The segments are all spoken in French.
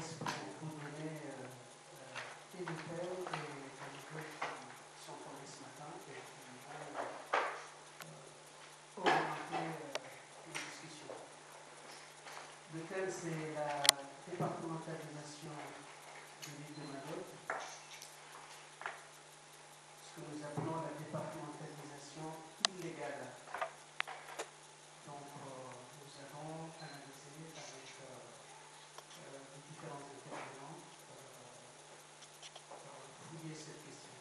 laisse pour vous donner et des thèmes et des nouvelles qui sont tombées ce matin et qui vont orienter une discussion. Le thème, c'est la départementalisation de l'île de Mayotte, ce que nous appelons la départementalisation illégale. Donc, nous allons analyser avec les différents intervenants fouiller cette question.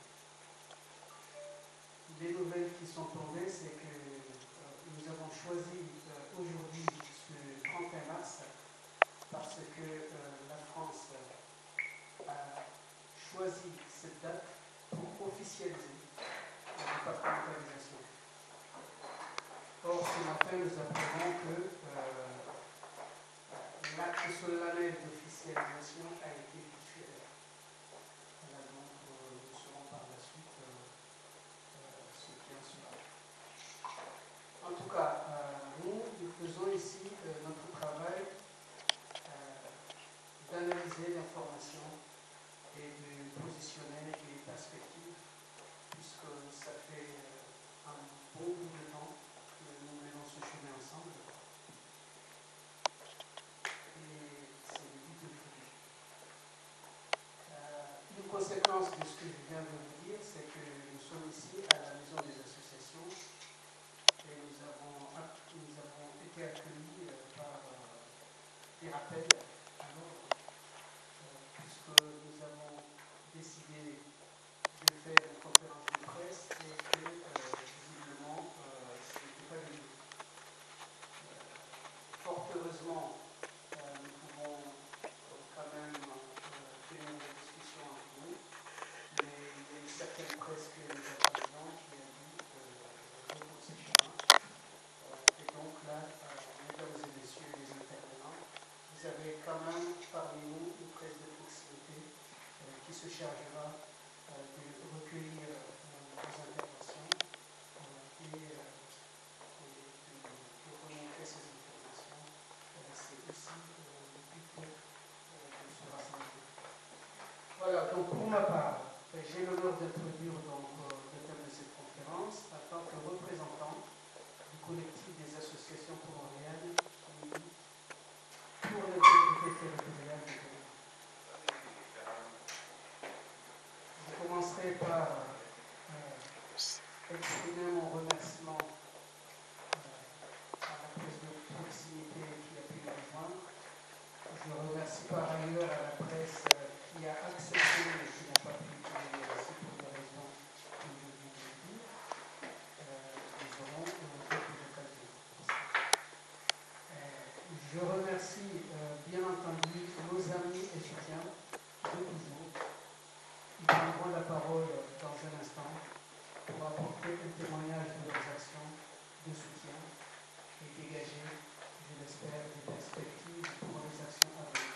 Les nouvelles qui sont tombées, c'est que nous avons choisi aujourd'hui ce 31 mars parce que la France a choisi cette date pour officialiser la départementalisation. Or, ce matin, nous apprenons que l'acte solennel d'officialisation a été effectué. Voilà, donc, nous saurons par la suite ce qui en sera. En tout cas, nous faisons ici notre travail d'analyser l'information et de positionner les perspectives, puisque ça fait un bon bout de temps que nous menons ce chemin ensemble. Et c'est le but de l'idée. Une conséquence de ce que je viens de vous dire, c'est que nous sommes ici à la Maison des Associations et nous avons été accueillis par des rappels à l'ordre, puisque nous avons décidé de faire une conférence de presse et que visiblement ce n'était pas le lieu. Fort heureusement, nous pouvons quand même tenir une discussion entre nous, mais il y a une certaine presse que nous attendons qui a dit repousser chemin. Et donc là, mesdames et messieurs les intervenants, vous avez quand même parmi nous une presse de proximité qui se chargera de recueillir vos interventions et de remontrer ces informations. C'est aussi le but de ce rassemblement. Voilà, donc pour ma part, j'ai l'honneur d'introduire donc le thème de cette conférence en tant que représentant du collectif des associations comoriennes qui militent pour l'intégrité territoriale du Comore. Je commencerai par exprimer mon remerciement à la presse de proximité qui a pu nous rejoindre. Je remercie par ailleurs à la presse qui a accepté mais qui n'a pas pu venir ici pour des raisons que je viens de dire. Nous aurons d'autres occasions. Je remercie bien entendu nos amis et soutiens de toujours. Ils prendront la parole dans un instant pour apporter un témoignage de leurs actions de soutien et dégager, je l'espère, des perspectives pour les actions à venir.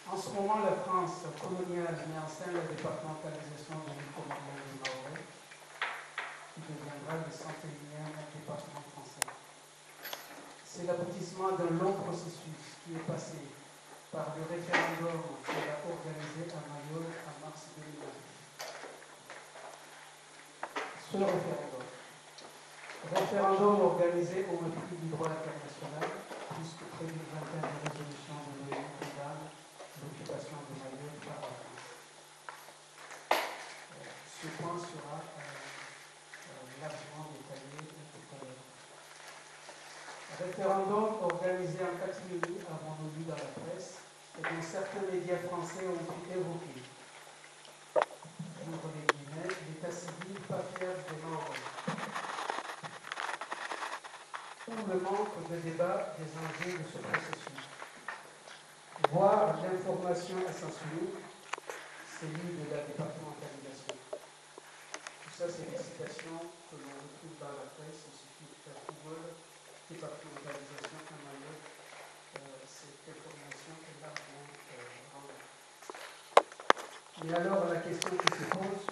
En ce moment, la France coloniale met en scène la départementalisation de l'île comorienne de Mahorais, qui deviendra le 101e département français. C'est l'aboutissement d'un long processus qui est passé par le référendum qu'elle a organisé à Mayotte en mars 2020. Ce référendum organisé au mépris du droit international, puisque prévu le 21 de résolution de l'ONU condamne l'occupation de Mayotte par la France. Ce point sera largement détaillé tout à l'heure. Référendum organisé en catimini, avons-nous lu dans la presse, et dont certains médias français ont pu évoquer, entre les guillemets, l'état civil pas fier de Mahorais, ou le manque de débat des enjeux de ce processus, voire l'information à sens unique, celui de la départementalisation. Tout ça, c'est des citations que l'on retrouve dans la presse. Il suffit de faire Google, départementalisation à Mayotte. Cette information est largement rendue. Mais alors, la question qui se pose,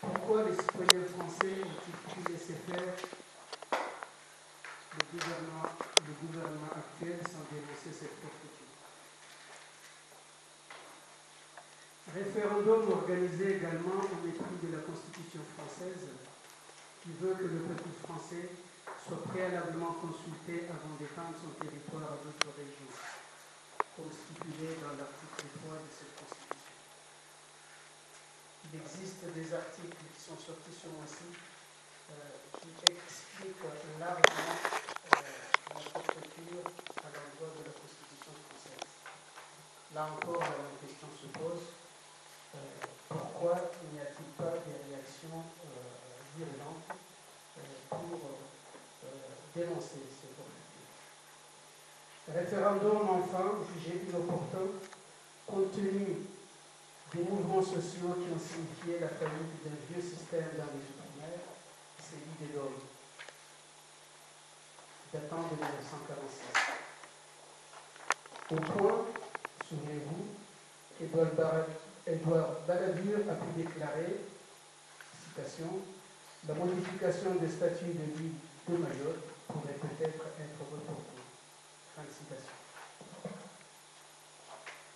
pourquoi les citoyens français ont-ils pu laisser faire le gouvernement le gouvernement actuel sans dénoncer cette forfaiture. Référendum organisé également au mépris de la Constitution française, qui veut que le peuple français soit préalablement consulté avant d'étendre son territoire à d'autres régions, comme stipulé dans l'article 3 de cette Constitution. Il existe des articles qui sont sortis sur mon site qui expliquent largement la forfaiture à l'endroit de la Constitution française. Là encore, la même question se pose. Pourquoi n'y a-t-il pas des réactions virulentes pour dénoncer ces forfaitures? Référendum, enfin, jugé inopportun, compte tenu des mouvements sociaux qui ont signifié la faillite d'un vieux système dans les Outre-mer, celui des DOM, datant de 1946. Au point, souvenez-vous, qu'Édouard Balladur a pu déclarer, citation, la modification des statuts de l'île de Mayotte pourrait peut-être être reportée. Fin de citation.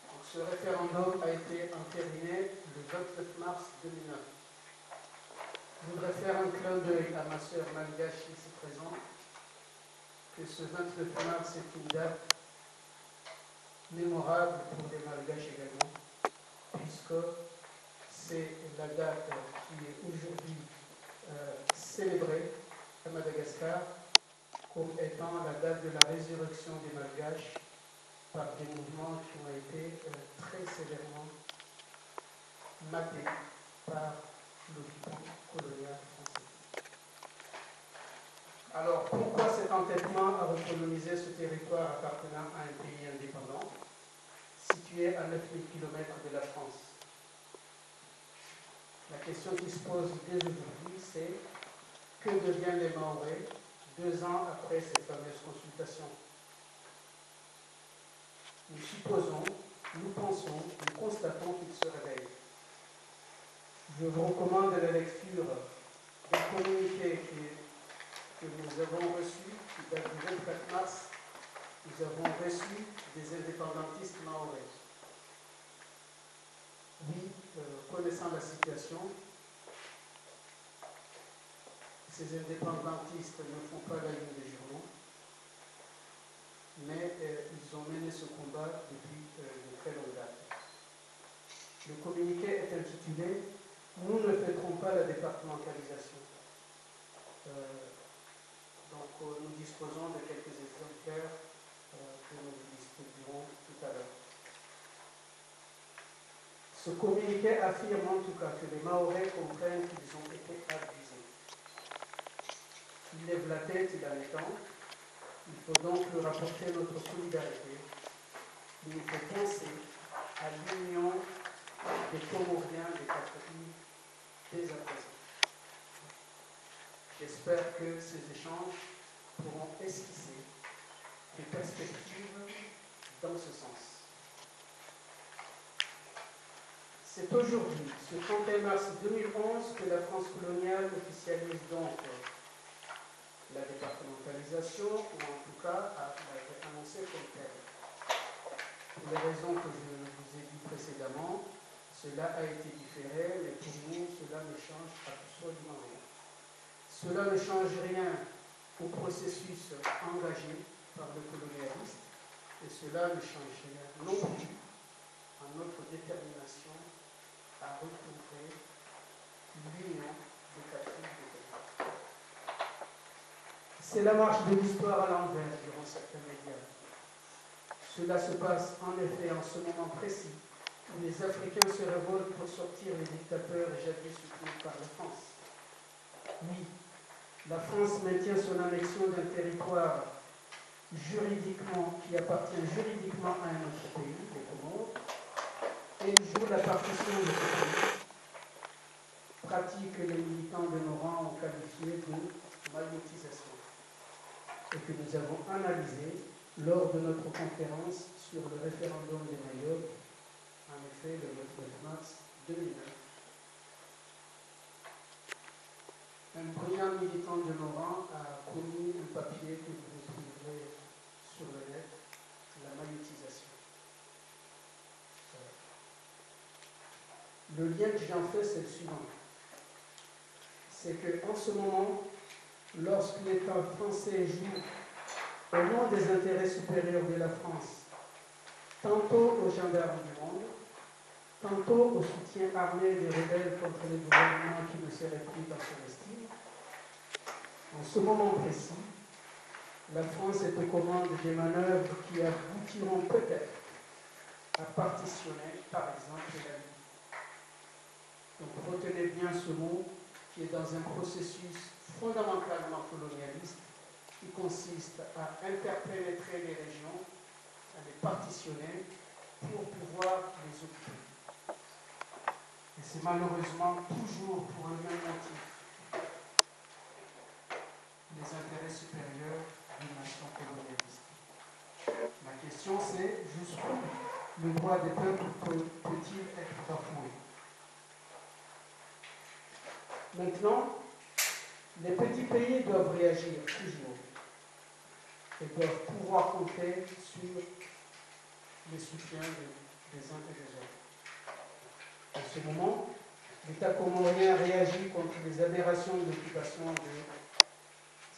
Donc, ce référendum a été entériné le 29 mars 2009. Je voudrais faire un clin d'œil à ma sœur malgache ici présente, que ce 29 mars est une date mémorable pour les malgaches également, puisque c'est la date qui est aujourd'hui célébrée à Madagascar comme étant la date de la résurrection des malgaches par des mouvements qui ont été très sévèrement matés par l'occupant colonial français. Alors, pourquoi cet entêtement à recoloniser ce territoire appartenant à un pays indépendant, situé à 9000 km de la France? La question qui se pose dès aujourd'hui, c'est que deviennent les Mahorais 2 ans après cette fameuse consultation? Nous supposons, nous pensons, nous constatons qu'ils se réveillent. Je vous recommande la lecture des communiqués que nous avons reçus, qui datent du 24 mars. Nous avons reçu des indépendantistes mahorais. Oui, connaissant la situation, ces indépendantistes ne font pas la une des journaux, mais ils ont mené ce combat depuis de très longue date. Le communiqué est intitulé « Nous ne fêterons pas la départementalisation ». Donc nous disposons de quelques exemplaires que nous vous distribuerons tout à l'heure. Ce communiqué affirme en tout cas que les Mahorais comprennent qu'ils ont été abusés. Il lève la tête, il en est temps. Il faut donc leur apporter notre solidarité. Il nous faut penser à l'union des Comoriens, des 4 îles, dès à présent. J'espère que ces échanges pourront esquisser des perspectives dans ce sens. C'est aujourd'hui, ce 31 mars 2011, que la France coloniale officialise donc la départementalisation, ou en tout cas l'a annoncée comme telle. Pour les raisons que je vous ai dit précédemment, cela a été différé, mais pour nous, cela ne change absolument rien. Cela ne change rien au processus engagé par le colonialiste, et cela ne change rien non plus à notre détermination à retrouver l'union des 4 îles de Terre. C'est la marche de l'histoire à l'envers, diront certains médias. Cela se passe en effet en ce moment précis où les Africains se révoltent pour sortir les dictateurs jadis soutenus par la France. Oui, la France maintient son annexion d'un territoire qui appartient juridiquement à un autre pays, les Comores, et le jour de la partition de ce pays, pratique que les militants de nos rangs ont qualifié de mayotisation, et que nous avons analysé lors de notre conférence sur le référendum de Mayotte, en effet le 29 mars 2009. Un brillant militant de nos rangs a commis un papier que vous trouverez Le lien que j'en fais, c'est le suivant. C'est qu'en ce moment, lorsque l'État français joue au nom des intérêts supérieurs de la France, tantôt aux gendarmes du monde, tantôt au soutien armé des rebelles contre les gouvernements qui ne seraient plus dans son estime, en ce moment précis, la France est aux commandes des manœuvres qui aboutiront peut-être à partitionner, par exemple, la Libye. Donc retenez bien ce mot qui est dans un processus fondamentalement colonialiste qui consiste à interpénétrer les régions, à les partitionner pour pouvoir les occuper. Et c'est malheureusement toujours pour le même motif, les intérêts supérieurs d'une nation colonialiste. La question c'est jusqu'où le droit des peuples peut-il être bafoué? Maintenant, les petits pays doivent réagir toujours et doivent pouvoir compter sur les soutiens des uns et des autres. En ce moment, l'État comorien réagit contre les aberrations de l'occupation de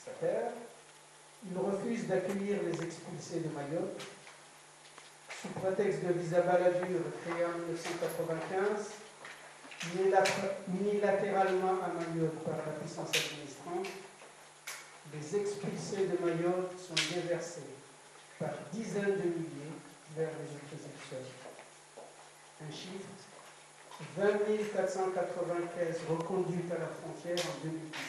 sa terre. Il refuse d'accueillir les expulsés de Mayotte sous prétexte de visa Balladur créé en 1995, unilatéralement à Mayotte par la puissance administrante. Les expulsés de Mayotte sont déversés par dizaines de milliers vers les autres expulsés. Un chiffre, 20 495 reconduites à la frontière en 2010.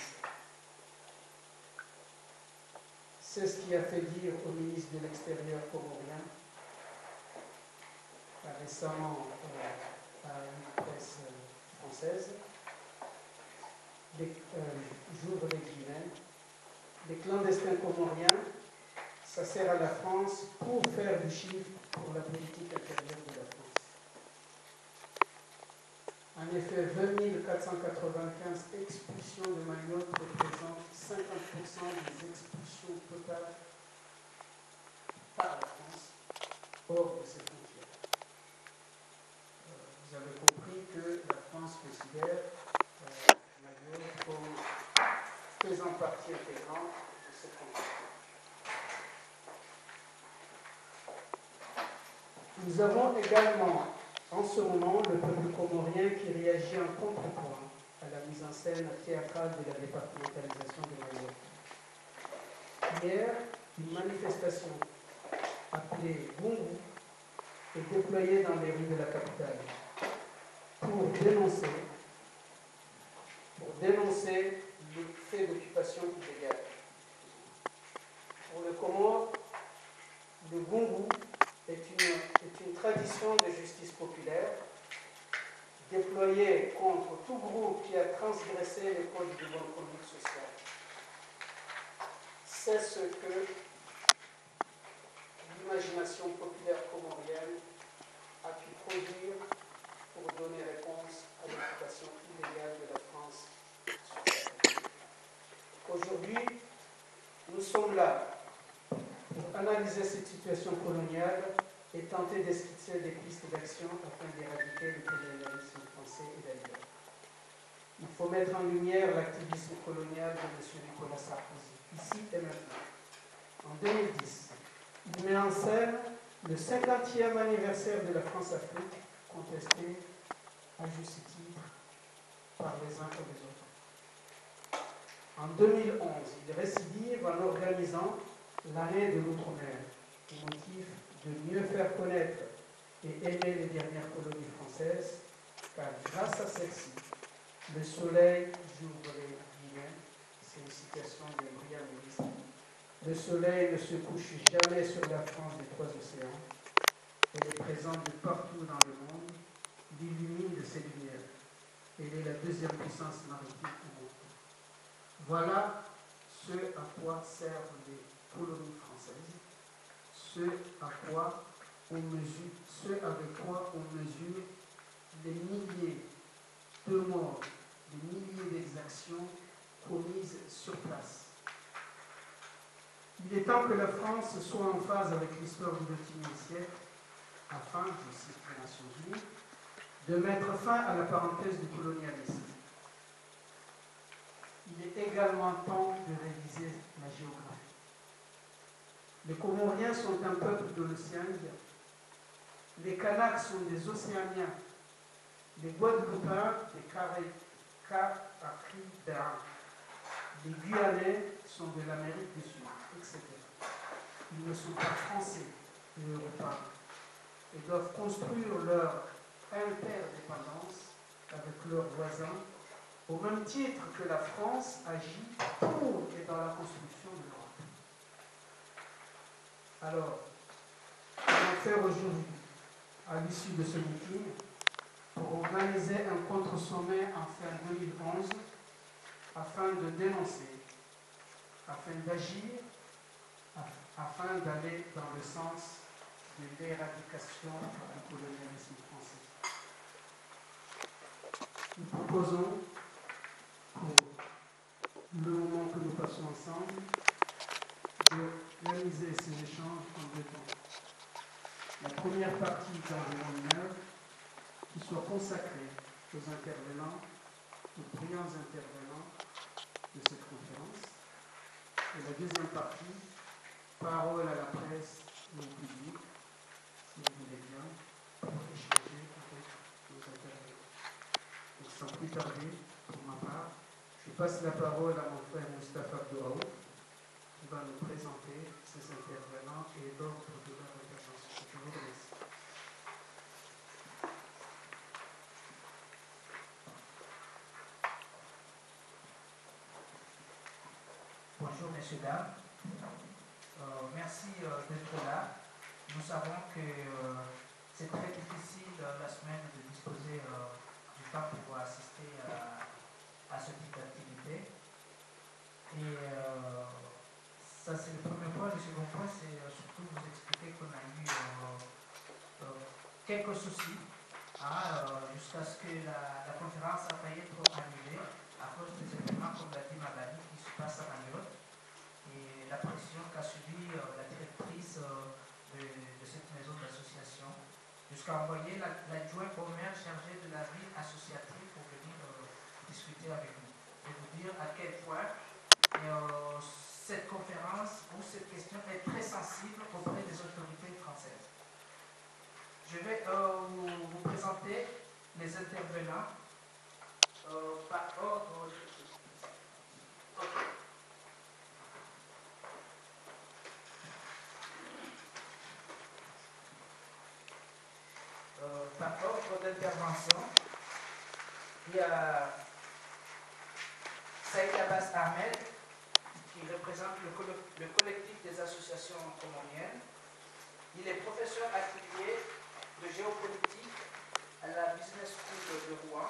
C'est ce qui a fait dire au ministre de l'Extérieur comorien, récemment à une presse française, j'ouvre les guillemets, les clandestins comoriens, ça sert à la France pour faire du chiffre pour la politique intérieure de la France. En effet, 20 495 expulsions de Mayotte représentent 50% des expulsions totales par la France hors de ses frontières. Vous avez compris que la France considère Mayotte comme faisant partie intégrante de ses frontières. Nous avons également en ce moment le peuple comorien qui réagit en contrepoint à la mise en scène théâtrale de la départementalisation de Mayotte. Hier, une manifestation appelée Gungu est déployée dans les rues de la capitale pour dénoncer le fait d'occupation illégale. Pour le Comore, le Gungu est une tradition de justice populaire déployée contre tout groupe qui a transgressé les codes de bonne conduite sociale. C'est ce que l'imagination populaire comorienne a pu produire pour donner réponse à l'occupation illégale de la France sur la terre. Aujourd'hui, nous sommes là pour analyser cette situation coloniale et tenter d'esquisser des pistes d'action afin d'éradiquer le colonialisme français et d'ailleurs. Il faut mettre en lumière l'activisme colonial de M. Nicolas Sarkozy, ici et maintenant. En 2010, il met en scène le 50e anniversaire de la France-Afrique, contesté à juste titre par les uns et les autres. En 2011, il récidive en organisant l'année de l'outre-mer, au motif de mieux faire connaître et aimer les dernières colonies françaises, car grâce à celles-ci, le soleil, j'ouvre les guillemets, c'est une citation de brillant ministre, le soleil ne se couche jamais sur la France des trois océans, elle est présente de partout dans le monde, l'illumine de ses lumières. Elle est la deuxième puissance maritime au monde. Voilà ce à quoi servent les colonies françaises, ce avec quoi on mesure les milliers de morts, les milliers d'exactions commises sur place. Il est temps que la France soit en phase avec l'histoire du XXIe siècle afin, je cite les Nations Unies, de mettre fin à la parenthèse du colonialisme. Il est également temps de réviser la géographie. Les Comoriens sont un peuple de l'océan Indien. Les Kanaks sont des Océaniens. Les Guadeloupéens des Caribéens. Les Guyanais sont de l'Amérique du Sud, etc. Ils ne sont pas français et européens et doivent construire leur interdépendance avec leurs voisins au même titre que la France agit pour et dans la construction de l'Europe. Alors, comment faire aujourd'hui, à l'issue de ce meeting, pour organiser un contre-sommet en fin 2011 afin de dénoncer, afin d'agir, afin d'aller dans le sens de l'éradication du colonialisme français. Nous proposons, pour le moment que nous passons ensemble, de réaliser ces échanges en deux temps. La première partie d'environ 1 heure qui soit consacrée aux intervenants, aux brillants intervenants de cette conférence. Et la deuxième partie, parole à la presse et au public, si vous voulez bien, pour échanger avec nos intervenants. Donc sans plus tarder, pour ma part, je passe la parole à mon frère Moustapha Abdouraouf, qui va nous présenter ses intervenants et l'ordre de leur intervention. Je vous remercie. Bonjour messieurs, dames. Merci d'être là. Nous savons que c'est très difficile la semaine de disposer du temps pour assister à ce type d'activité. Et ça c'est le premier point. Le second point, c'est surtout vous expliquer qu'on a eu quelques soucis jusqu'à ce que la conférence a failli être annulée à cause des événements, comme l'a dit Magali, qui se passent à Mayotte et la pression qu'a subie la directrice de cette maison d'association, jusqu'à envoyer l'adjoint au maire chargé de la vie associative pour venir discuter avec nous et vous dire à quel point cette conférence ou cette question est très sensible auprès des autorités françaises. Je vais vous présenter les intervenants par ordre. Par ordre d'intervention, il y a Saïd Abbas Ahmed, qui représente le collectif des associations comoriennes. Il est professeur affilié de géopolitique à la Business School de Rouen.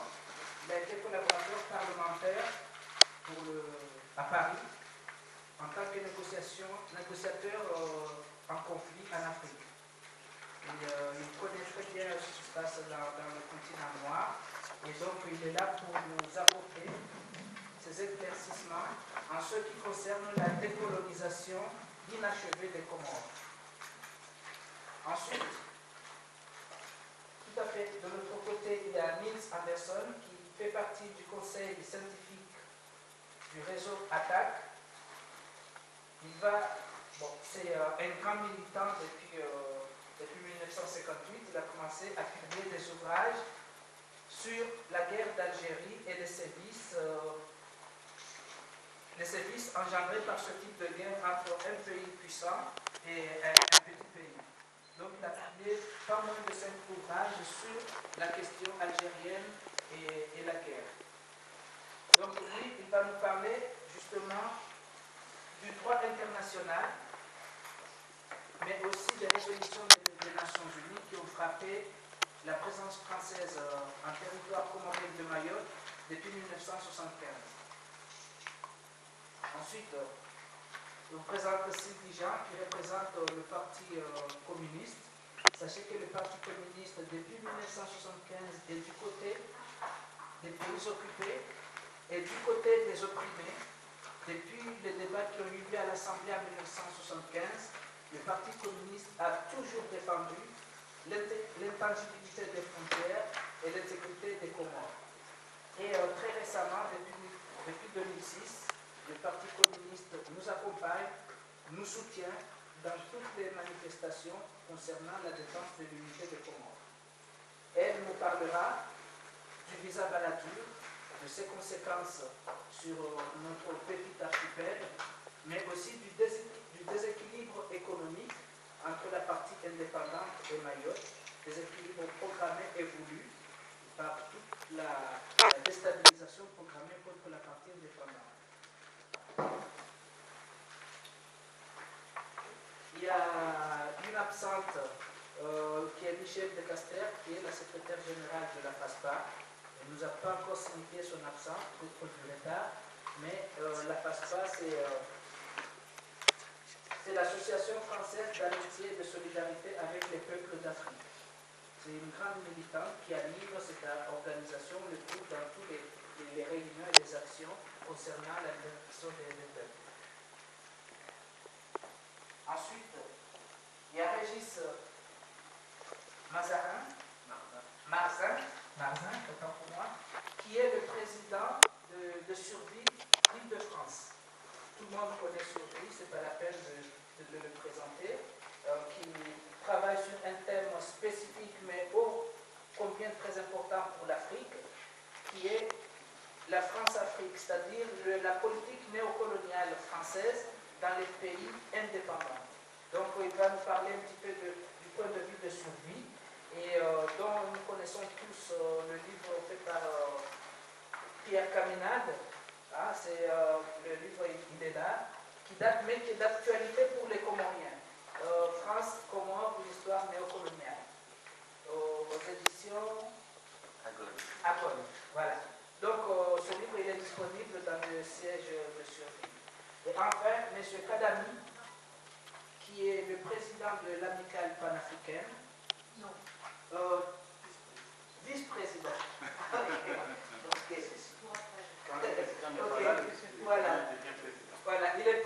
Il a été collaborateur parlementaire à Paris en tant que négociateur en conflit en Afrique. Il connaît très bien ce qui se passe dans le continent noir et donc il est là pour nous apporter ces éclaircissements en ce qui concerne la décolonisation inachevée des Comores. Ensuite, tout à fait de l'autre côté, il y a Nils Anderson qui fait partie du conseil scientifique du réseau ATTAC. C'est un grand militant depuis 1958. Il a commencé à publier des ouvrages sur la guerre d'Algérie et les sévices engendrés par ce type de guerre entre un pays puissant et un petit pays. Donc il a publié pas moins de 5 ouvrages sur la question algérienne et la guerre. Donc lui, il va nous parler justement du droit international, mais aussi des résolutions des Nations Unies qui ont frappé la présence française en territoire comorien de Mayotte depuis 1975. Ensuite, je vous présente Sylvie Jean qui représente le Parti communiste. Sachez que le Parti communiste, depuis 1975, est du côté des pays occupés et du côté des opprimés. Depuis les débats qui ont eu lieu à l'Assemblée en 1975, le Parti communiste a toujours défendu l'intangibilité des frontières et l'intégrité des Comores. Et très récemment, depuis 2006, le Parti communiste nous accompagne, nous soutient dans toutes les manifestations concernant la défense de l'unité des Comores. Elle nous parlera du visa Balladur, de ses conséquences sur notre petit archipel, mais aussi du déséquilibre économique entre la partie indépendante et Mayotte, déséquilibre programmé et voulu par toute la déstabilisation programmée contre la partie indépendante. Il y a une absente qui est Michel de Caster, qui est la secrétaire générale de la FASPA. Elle ne nous a pas encore signifié son absence, peut-être du retard, mais la FASPA, c'est l'Association française d'amitié et de solidarité avec les peuples d'Afrique. C'est une grande militante qui anime cette organisation, le tout dans toutes les réunions et les actions concernant la libération des peuples. Ensuite, il y a Régis Marzin, autant pour moi, qui est le président de Survie d'Île-de-France. Tout le monde connaît Survie, ce n'est pas la peine de le présenter, qui travaille sur un thème spécifique, mais ô combien très important pour l'Afrique, qui est la France-Afrique, c'est-à-dire la politique néocoloniale française dans les pays indépendants. Donc il va nous parler un petit peu du point de vue de Survie, et dont nous connaissons tous le livre fait par Pierre Caminade. Ah, c'est le livre, il est là, qui date, mais qui est d'actualité pour les Comoriens. France, Comores, une histoire néocoloniale. Aux éditions Agone. Voilà. Donc, ce livre, il est disponible dans le siège de Survie. Et enfin, M. Kadami, qui est le président de l'amicale panafricaine. Non. Vice-président. Voilà, il est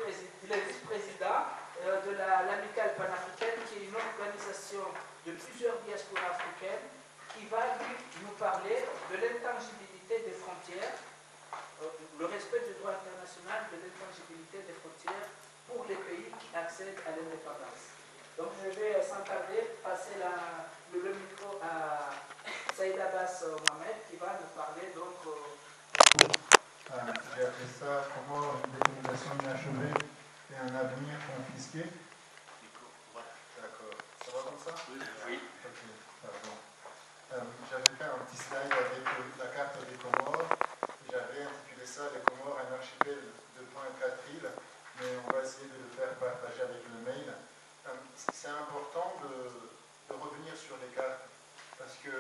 vice-président de l'amicale panafricaine, qui est une organisation de plusieurs diasporas africaines, qui va nous parler de l'intangibilité des frontières, le respect du droit international, de l'intangibilité des frontières pour les pays qui accèdent à l'indépendance. Donc je vais sans tarder passer le micro à Saïd Abbas Mohamed, qui va nous parler donc. J'ai appelé ça comment une décolonisation inachevée et un avenir confisqué. D'accord. Ça va comme ça? Oui. Ok, pardon. J'avais fait un petit slide avec la carte des Comores. J'avais intitulé ça les Comores, un archipel de 2,4 îles, mais on va essayer de le faire partager avec le mail. C'est important de revenir sur les cartes, parce que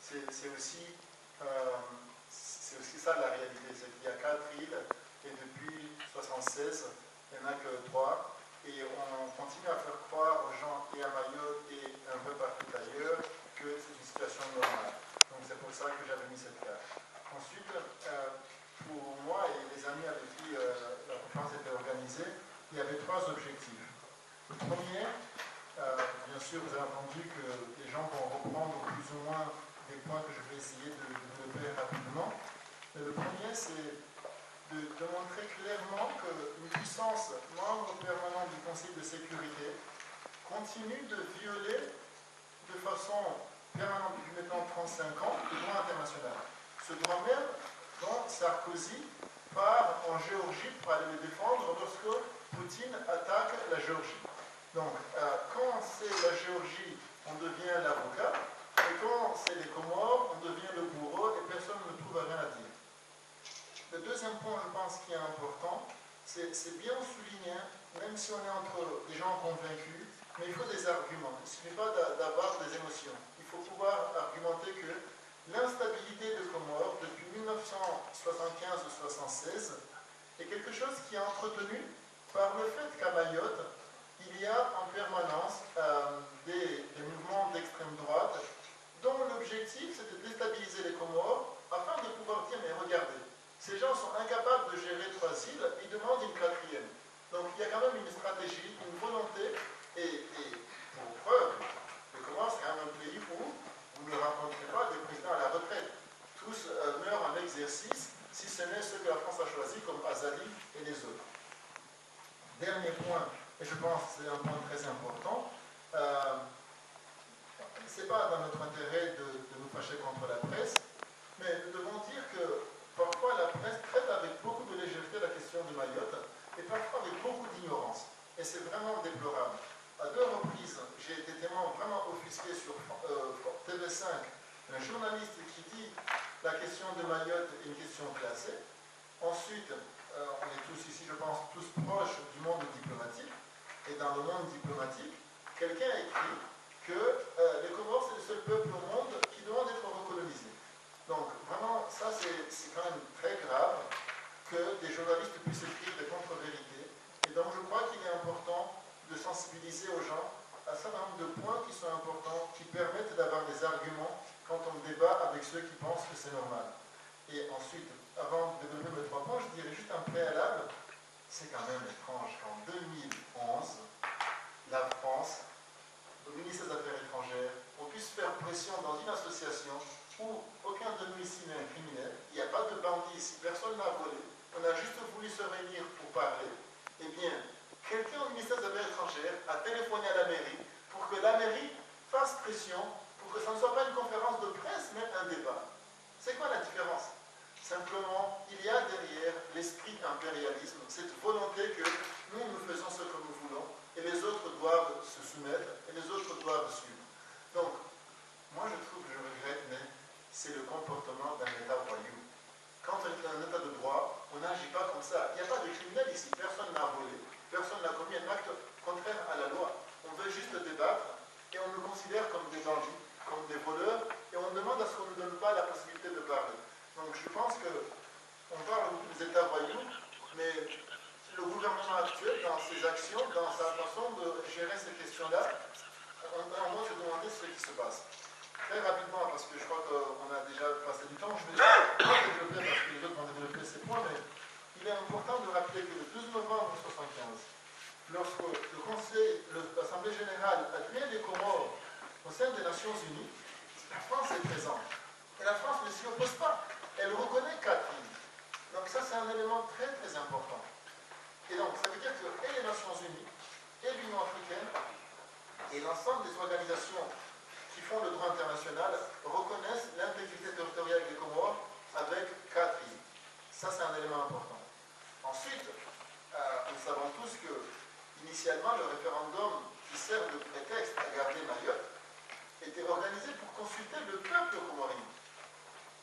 c'est aussi ça la réalité, c'est qu'il y a 4 îles, et depuis 1976, il n'y en a que 3, et on continue à faire croire aux gens, et à Mayotte, et un peu partout ailleurs, que c'est une situation normale. Donc c'est pour ça que j'avais mis cette carte. Ensuite, pour moi et les amis avec qui la conférence était organisée, il y avait 3 objectifs. Le premier, bien sûr, vous avez entendu que les gens vont reprendre plus ou moins des points que je vais essayer de développer rapidement. Le premier, c'est de montrer clairement qu'une puissance membre permanente du Conseil de sécurité continue de violer de façon permanente depuis maintenant 35 ans le droit international. Ce droit même dont Sarkozy part en Géorgie pour aller le défendre lorsque Poutine attaque la Géorgie. Donc, quand c'est la Géorgie, on devient l'avocat, et quand c'est les Comores, on devient le bourreau, et personne ne trouve rien à dire. Le deuxième point, je pense, qui est important, c'est bien souligner, même si on est entre des gens convaincus, mais il faut des arguments. Il ne suffit pas d'avoir des émotions. Il faut pouvoir argumenter que l'instabilité de Comores, depuis 1975-76, est quelque chose qui est entretenu par le fait qu'à Mayotte, il y a en permanence des mouvements d'extrême droite dont l'objectif c'est de déstabiliser les Comores afin de pouvoir dire, mais regardez, ces gens sont incapables de gérer 3 îles, ils demandent une 4e. Donc il y a quand même une stratégie, une volonté, et pour preuve, les Comores c'est quand même un pays où vous ne rencontrez pas des présidents à la pense que c'est un point très important. Ce n'est pas dans notre intérêt de nous fâcher contre la presse, mais nous devons dire que parfois la presse traite avec beaucoup de légèreté la question de Mayotte et parfois avec beaucoup d'ignorance. Et c'est vraiment déplorable. À 2 reprises, j'ai été témoin vraiment offusqué sur TV5, un journaliste qui dit la question de Mayotte est une question classée. Ensuite, on est tous ici, je pense, tous proches du monde diplomatique. Et dans le monde diplomatique, quelqu'un a écrit que les Comores, c'est le seul peuple au monde qui demande d'être recolonisé. Donc, vraiment, ça, c'est quand même très grave que des journalistes puissent écrire des contre-vérités. Et donc, je crois qu'il est important de sensibiliser aux gens à un certain nombre de points qui sont importants, qui permettent d'avoir des arguments quand on débat avec ceux qui pensent que c'est normal. Et ensuite, avant de développer mes 3 points, je dirais juste un préalable. C'est quand même étrange qu'en 2011, la France, au ministère des Affaires étrangères, on puisse faire pression dans une association où aucun de nous ici n'est un criminel, il n'y a pas de bandit ici, personne n'a volé, on a juste voulu se réunir pour parler. Eh bien, quelqu'un au ministère des Affaires étrangères a téléphoné à la mairie pour que la mairie fasse pression pour que ça ne soit pas une conférence de presse, mais un débat. C'est quoi la différence? Simplement, il y a derrière l'esprit impérialisme, cette volonté que nous faisons ce que nous voulons et les autres doivent se soumettre et les autres doivent suivre. Donc, moi je trouve, je regrette, mais c'est le comportement d'un État voyou. Quand on est un État de droit, on n'agit pas comme ça. Il n'y a pas de criminel ici, personne n'a volé, personne n'a commis un acte contraire à la loi. On veut juste débattre et on nous considère comme des bandits, comme des voleurs, et on demande à ce qu'on ne nous donne pas la possibilité de parler. Donc je pense qu'on parle beaucoup des États voyous, mais le gouvernement actuel, dans ses actions, dans sa façon de gérer ces questions-là, on doit se demander ce qui se passe. Très rapidement, parce que je crois qu'on a déjà passé du temps, je vais pas développer parce que les autres vont développer ces points, mais il est important de rappeler que le 12 novembre 1975, lorsque l'Assemblée générale a créé les Comores au sein des Nations Unies, la France est présente. Et la France ne s'y oppose pas. Elle reconnaît 4 îles. Donc ça, c'est un élément très très important. Et donc, ça veut dire que et les Nations Unies, et l'Union africaine, et l'ensemble des organisations qui font le droit international reconnaissent l'intégrité territoriale des Comores avec 4 îles. Ça, c'est un élément important. Ensuite, nous savons tous que, initialement, le référendum qui sert de prétexte à garder Mayotte était organisé pour consulter le peuple comorien.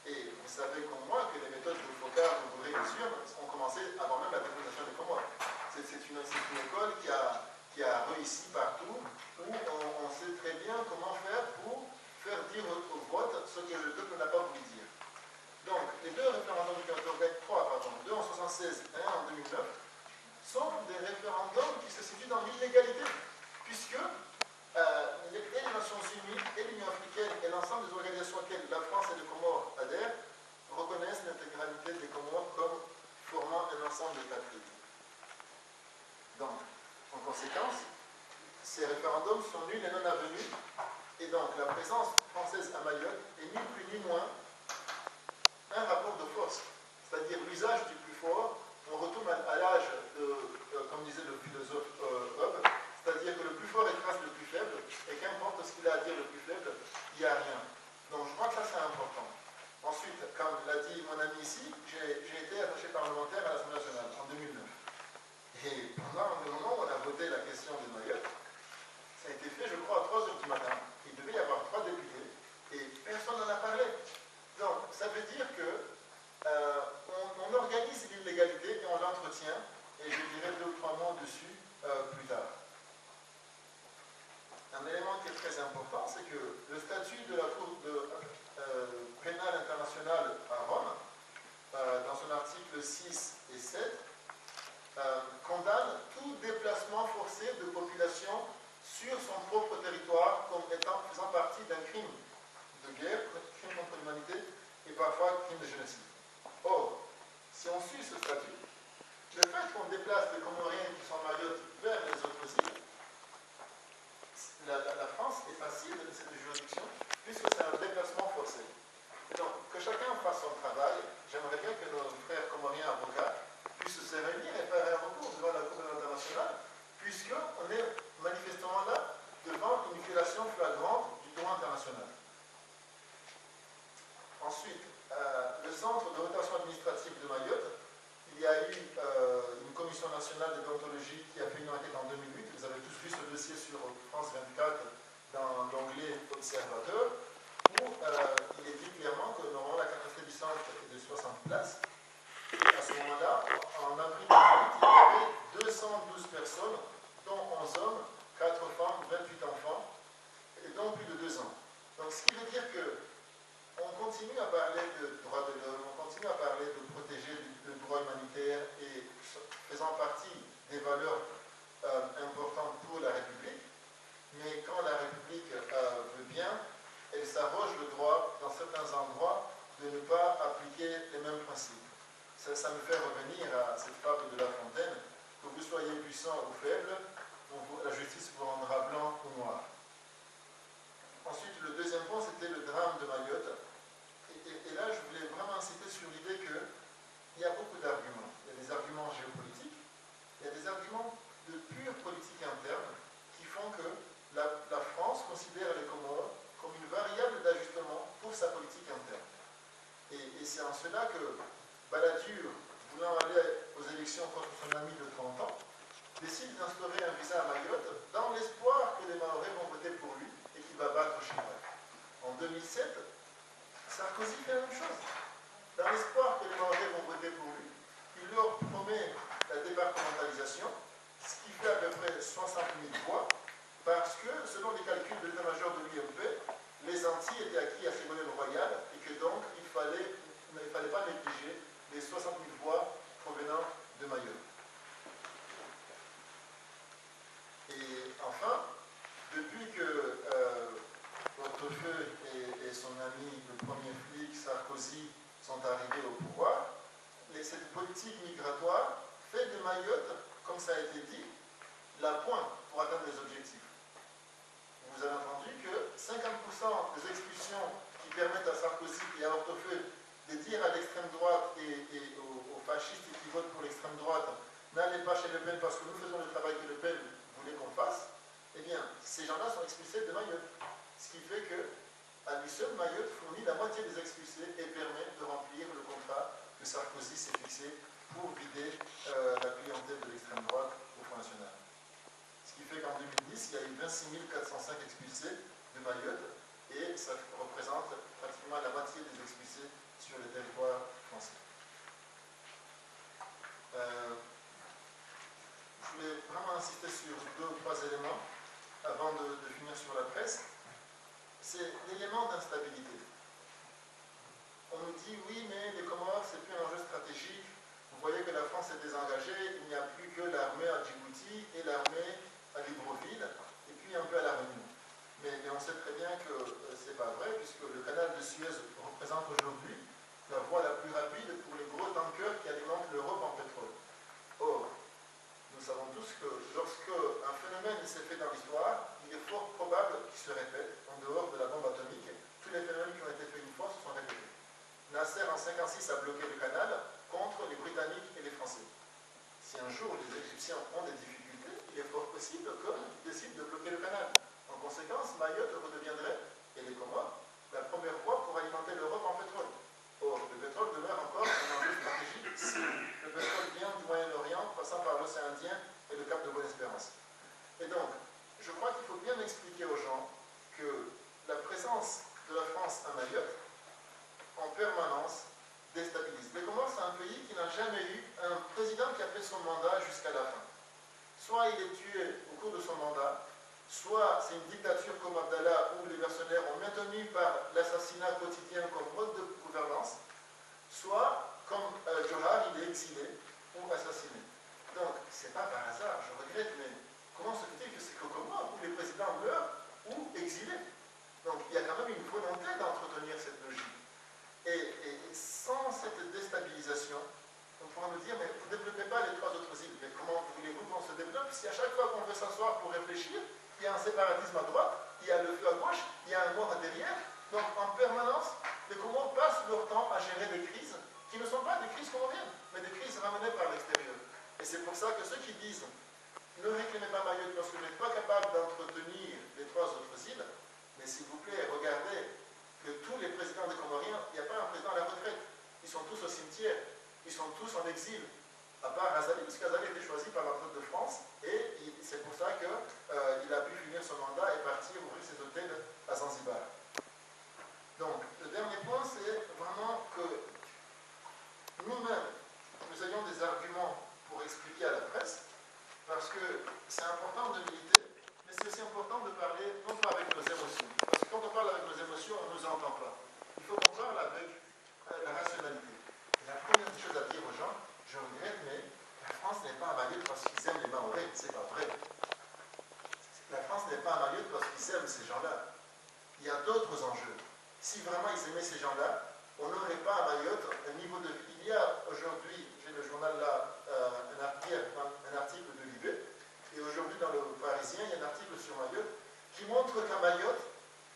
Et vous savez comme moi que les méthodes de Focard, de Bourré et les urnes ont commencé avant même la définition des Comores. C'est une école qui a réussi partout, où on sait très bien comment faire pour faire dire au vote ce que le peuple n'a pas voulu dire. Donc, les 2 référendums qui ont été organisés, 3, pardon, 2 en 1976 et 1 en 2009, sont des référendums qui se situent dans l'illégalité, puisque et les Nations Unies, et l'Union africaine, et l'ensemble des organisations auxquelles la France et les Comores adhèrent, reconnaissent l'intégralité des Comores comme formant un ensemble de 4 îles. Donc, en conséquence, ces référendums sont nuls et non avenus, et donc la présence française à Mayotte est ni plus ni moins un rapport de force, c'est-à-dire l'usage du plus fort. On retourne à l'âge comme disait le philosophe Hobbes, c'est-à-dire que le plus fort écrase le plus faible, et qu'importe ce qu'il a à dire le plus faible, il n'y a rien. Donc je crois que ça c'est important. Ensuite, comme l'a dit mon ami ici, j'ai été attaché parlementaire à l'Assemblée nationale en 2009. Et pendant le moment où on a voté la question de Mayotte, ça a été fait, je crois, à 3 h du matin. Il devait y avoir 3 députés, et personne n'en a parlé. Donc ça veut dire que on organise l'illégalité et on l'entretient, et je dirai 2 ou 3 mots dessus plus tard. Un élément qui est très important, c'est que le statut de la Cour pénale internationale à Rome, dans son article 6 et 7, condamne tout déplacement forcé de population sur son propre territoire comme faisant partie d'un crime de guerre, crime contre l'humanité et parfois crime de génocide. Or, si on suit ce statut, le fait qu'on déplace les Comoriens qui sont Mayotte vers les autres îles, la France est passible de cette juridiction puisque c'est un déplacement forcé. Et donc, que chacun fasse son travail, j'aimerais bien que nos frères comoriens avocats puissent se réunir et faire un recours devant la Cour internationale, puisqu'on est vente du droit international. Ensuite, le centre de rotation administrative de Mayotte, il y a eu une commission nationale de déontologie qui a fait une enquête en 2008. Vous avez tous vu ce dossier sur France 24 dans l'onglet Observateur, où il est dit clairement que normalement la capacité du centre est de 60 places. Et à ce moment-là, en avril 2008, il y avait 212 personnes, dont 11 hommes, 4 femmes, 28 enfants, et dont plus de 2 ans. Donc ce qui veut dire que on continue à parler de droits de l'homme, on continue à parler de protéger le droit humanitaire et faisant partie des valeurs importantes pour la République, mais quand la République veut bien, elle s'arroge le droit, dans certains endroits, de ne pas appliquer les mêmes principes. Ça me fait revenir à cette fable de La Fontaine, que vous soyez puissant ou faible, la justice vous rendra blanc ou noir. Ensuite, le deuxième point, c'était le drame de Mayotte. Et là, je voulais vraiment insister sur l'idée qu'il y a beaucoup d'arguments. Il y a des arguments géopolitiques, il y a des arguments de pure politique interne qui font que la France considère les Comores comme une variable d'ajustement pour sa politique interne. Et c'est en cela que Balladur, voulant aller aux élections contre son ami de 30 ans, décide d'instaurer un visa à Mayotte dans l'espoir que les Mahorais vont voter pour lui et qu'il va battre Chirac. En 2007, Sarkozy fait la même chose. Dans l'espoir que les Mahorais vont voter pour lui, il leur promet la départementalisation, ce qui fait à peu près 60 000 voix, parce que, selon les calculs de l'état-major de l'UMP, les Antilles étaient acquis à Ségolène Royal et que donc il ne fallait pas négliger les 60 000 voix provenant de Mayotte. Et enfin, depuis que Hortefeux et son ami, le premier flic, Sarkozy, sont arrivés au pouvoir, cette politique migratoire fait de Mayotte, comme ça a été dit, la pointe pour atteindre les objectifs. Vous avez entendu que 50% des expulsions qui permettent à Sarkozy et à Hortefeux de dire à l'extrême droite et aux fascistes qui votent pour l'extrême droite, n'allez pas chez Le Pen parce que nous faisons le travail que Le Pen voulait qu'on fasse, eh bien, ces gens-là sont expulsés de Mayotte. Ce qui fait que, à lui seul, Mayotte fournit la moitié des expulsés et permet de remplir le contrat que Sarkozy s'est fixé pour vider la clientèle de l'extrême droite au Front National. Ce qui fait qu'en 2010, il y a eu 26 405 expulsés de Mayotte et ça représente pratiquement la moitié des expulsés sur le territoire français. Je voulais vraiment insister sur 2 ou 3 éléments avant de finir sur la presse. C'est l'élément d'instabilité. On nous dit oui, mais les Comores, c'est plus un enjeu stratégique. Vous voyez que la France est désengagée, il n'y a plus que l'armée à Djibouti et l'armée à Libreville, et puis un peu à La Réunion. Mais on sait très bien que ce n'est pas vrai, puisque le canal de Suez représente aujourd'hui la voie la plus rapide pour les gros tankers qui alimentent l'Europe en pétrole. Or, nous savons tous que lorsque un phénomène s'est fait dans l'histoire, il est fort probable qu'il se répète, en dehors de la bombe atomique. Tous les phénomènes qui ont été faits une fois se sont répétés. Nasser en 1956 a bloqué le canal contre les Britanniques et les Français. Si un jour les Égyptiens ont des difficultés, il est fort possible qu'ils décident de bloquer le canal. En conséquence, Mayotte redeviendrait, et les Comores, la première voie pour alimenter l'Europe en pétrole. Or, le pétrole demeure encore un enjeu stratégique si le pétrole vient du Moyen-Orient, passant par l'océan Indien et le cap de Bonne-Espérance. Et donc, je crois qu'il faut bien expliquer aux gens que la présence de la France à Mayotte, en permanence, déstabilise. Les Comores, c'est un pays qui n'a jamais eu un président qui a fait son mandat jusqu'à la fin. Soit il est tué au cours de son mandat, soit c'est une dictature comme Abdallah où les mercenaires ont maintenu par l'assassinat quotidien comme mode de gouvernance, soit comme Johar, il est exilé ou assassiné. Donc, c'est pas par hasard, je regrette, mais comment se fait-il que c'est qu'au Comores où les présidents meurent ou exilés? Donc, il y a quand même une volonté d'entretenir cette logique. Et sans cette déstabilisation, on pourra nous dire, mais vous ne développez pas les 3 autres îles. Mais comment voulez-vous qu'on se développe si à chaque fois qu'on veut s'asseoir pour réfléchir, il y a un séparatisme à droite, il y a le feu à gauche, il y a un mort à derrière. Donc en permanence, les Comores passent leur temps à gérer des crises qui ne sont pas des crises comoriennes, mais des crises ramenées par l'extérieur. Et c'est pour ça que ceux qui disent ne réclamez pas Mayotte parce que vous n'êtes pas capable d'entretenir les 3 autres îles, exil, à part Razali, parce qu'Azali a été choisi par l'empereur de France, et c'est pour ça qu'il a pu finir son mandat et partir ouvrir ses hôtels à Zanzibar. Donc, le dernier point, c'est vraiment que nous-mêmes, nous ayons des arguments pour expliquer à la presse, parce que c'est important de militer, mais c'est aussi important de parler, non pas avec nos émotions, parce que quand on parle avec nos émotions, on ne nous entend pas. Il faut qu'on parle avec la rationalité. Et la première chose à dire aux gens, je regrette, mais la France n'est pas à Mayotte parce qu'ils aiment les Mahorais, c'est pas vrai. La France n'est pas à Mayotte parce qu'ils aiment ces gens-là. Il y a d'autres enjeux. Si vraiment ils aimaient ces gens-là, on n'aurait pas à Mayotte un niveau de vie. Il y a aujourd'hui, j'ai le journal là, un article de Libé, et aujourd'hui dans le Parisien, il y a un article sur Mayotte qui montre qu'à Mayotte,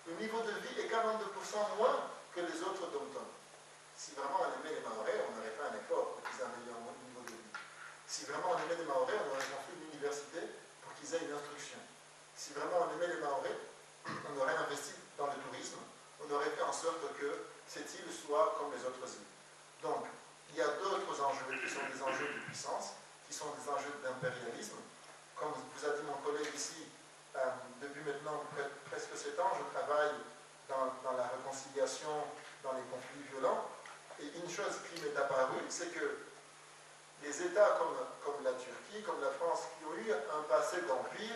le niveau de vie est 42% moins que les autres dom-toms. Si vraiment on aimait les Mahorais, on n'aurait fait un effort pour qu'ils aient un meilleur niveau de vie. Si vraiment on aimait les Mahorais, on aurait construit une université pour qu'ils aient une instruction. Si vraiment on aimait les Mahorais, on aurait investi dans le tourisme, on aurait fait en sorte que cette île soit comme les autres îles. Donc, il y a d'autres enjeux qui sont des enjeux de puissance, qui sont des enjeux d'impérialisme. Comme vous a dit mon collègue ici, depuis maintenant presque 7 ans, je travaille dans la réconciliation, dans les conflits violents. Et une chose qui m'est apparue, c'est que les États comme la Turquie, comme la France, qui ont eu un passé d'empire,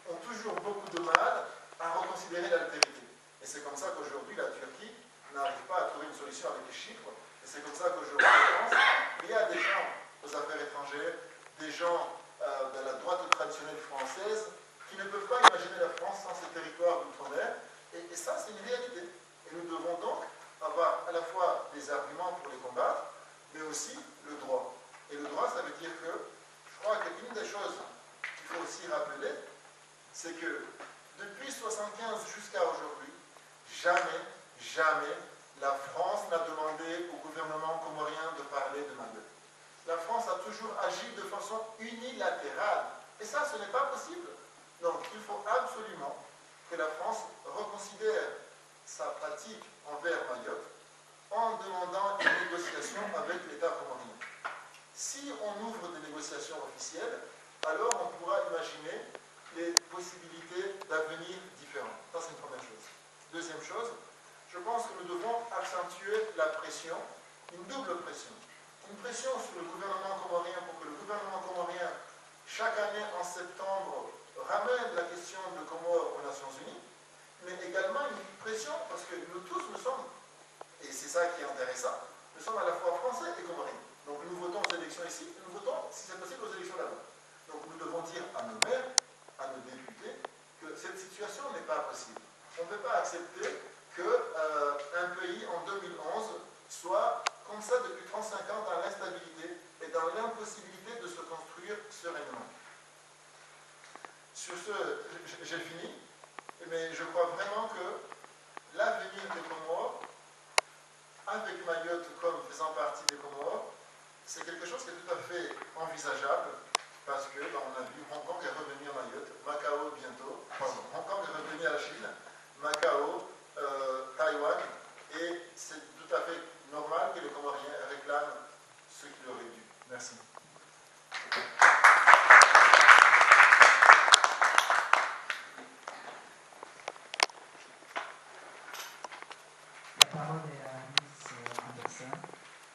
ont toujours beaucoup de mal à reconsidérer l'altérité. Et c'est comme ça qu'aujourd'hui, la Turquie n'arrive pas à trouver une solution avec les Chypres. Et c'est comme ça qu'aujourd'hui, en France, il y a des gens aux affaires étrangères, des gens de la droite traditionnelle française, qui ne peuvent pas imaginer la France sans ses territoires d'outre-mer. Et ça, c'est une réalité. Et nous devons donc avoir à la fois des arguments pour les combattre, mais aussi le droit. Et le droit, ça veut dire que, je crois qu'une des choses qu'il faut aussi rappeler, c'est que depuis 1975 jusqu'à aujourd'hui, jamais la France n'a demandé au gouvernement comorien de parler de Mayotte. La France a toujours agi de façon unilatérale. Et ça, ce n'est pas possible. Donc, il faut absolument que la France reconsidère sa pratique envers Mayotte en demandant une négociation avec l'État comorien. Si on ouvre des négociations officielles, alors on pourra imaginer les possibilités d'avenir différentes. Ça, c'est une première chose. Deuxième chose, je pense que nous devons accentuer la pression, une double pression. Une pression sur le gouvernement comorien pour que le gouvernement comorien, chaque année en septembre, ramène la question de Comores aux Nations Unies, mais également une pression parce que nous tous, nous sommes, et c'est ça qui est intéressant, nous sommes à la fois français et comoriens. Donc nous votons aux élections ici, et nous votons, si c'est possible, aux élections là-bas. Donc nous devons dire à nos maires, à nos députés, que cette situation n'est pas possible. On ne peut pas accepter qu'un pays en 2011 soit comme ça depuis 35 ans dans l'instabilité et dans l'impossibilité de se construire sereinement. Sur ce, j'ai fini, mais je crois vraiment que l'avenir des Comores, avec Mayotte comme faisant partie des Comores, c'est quelque chose qui est tout à fait envisageable parce que, on a vu, Hong Kong est revenu à Mayotte, Macao bientôt, pardon, Hong Kong est revenu à la Chine, Macao, Taïwan, et c'est tout à fait normal que les Comoriens réclament ce qu'il aurait dû. Merci. La parole est à Miss Anderson,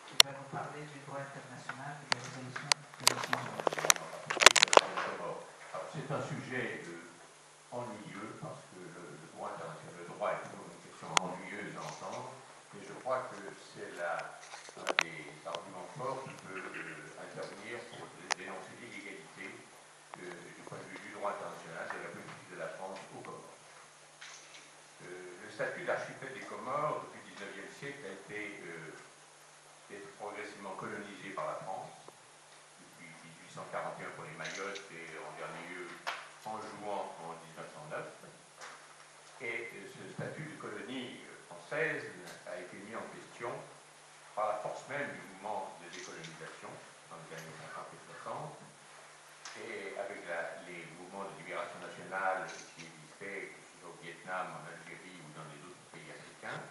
qui va nous parler du droit international et des résolutions de Nations Unies. C'est un sujet ennuyeux parce que le droit international, le droit est toujours une question ennuyeuse à entendre, mais je crois que c'est un des arguments forts qui peut intervenir pour dénoncer l'illégalité du point de vue du droit international de la politique de la France aux Comores. Le statut d'archipel des Comores depuis le XIXe siècle a été progressivement colonisé par la France depuis 1841 pour les Mayotte et en dernier lieu en jouant en 1909. Et ce statut de colonie française a été mis en question par la force même du mouvement de décolonisation dans les années 50 et 60, et avec les mouvements de libération nationale qui existaient, que ce soit au Vietnam, en Algérie ou dans les autres pays africains,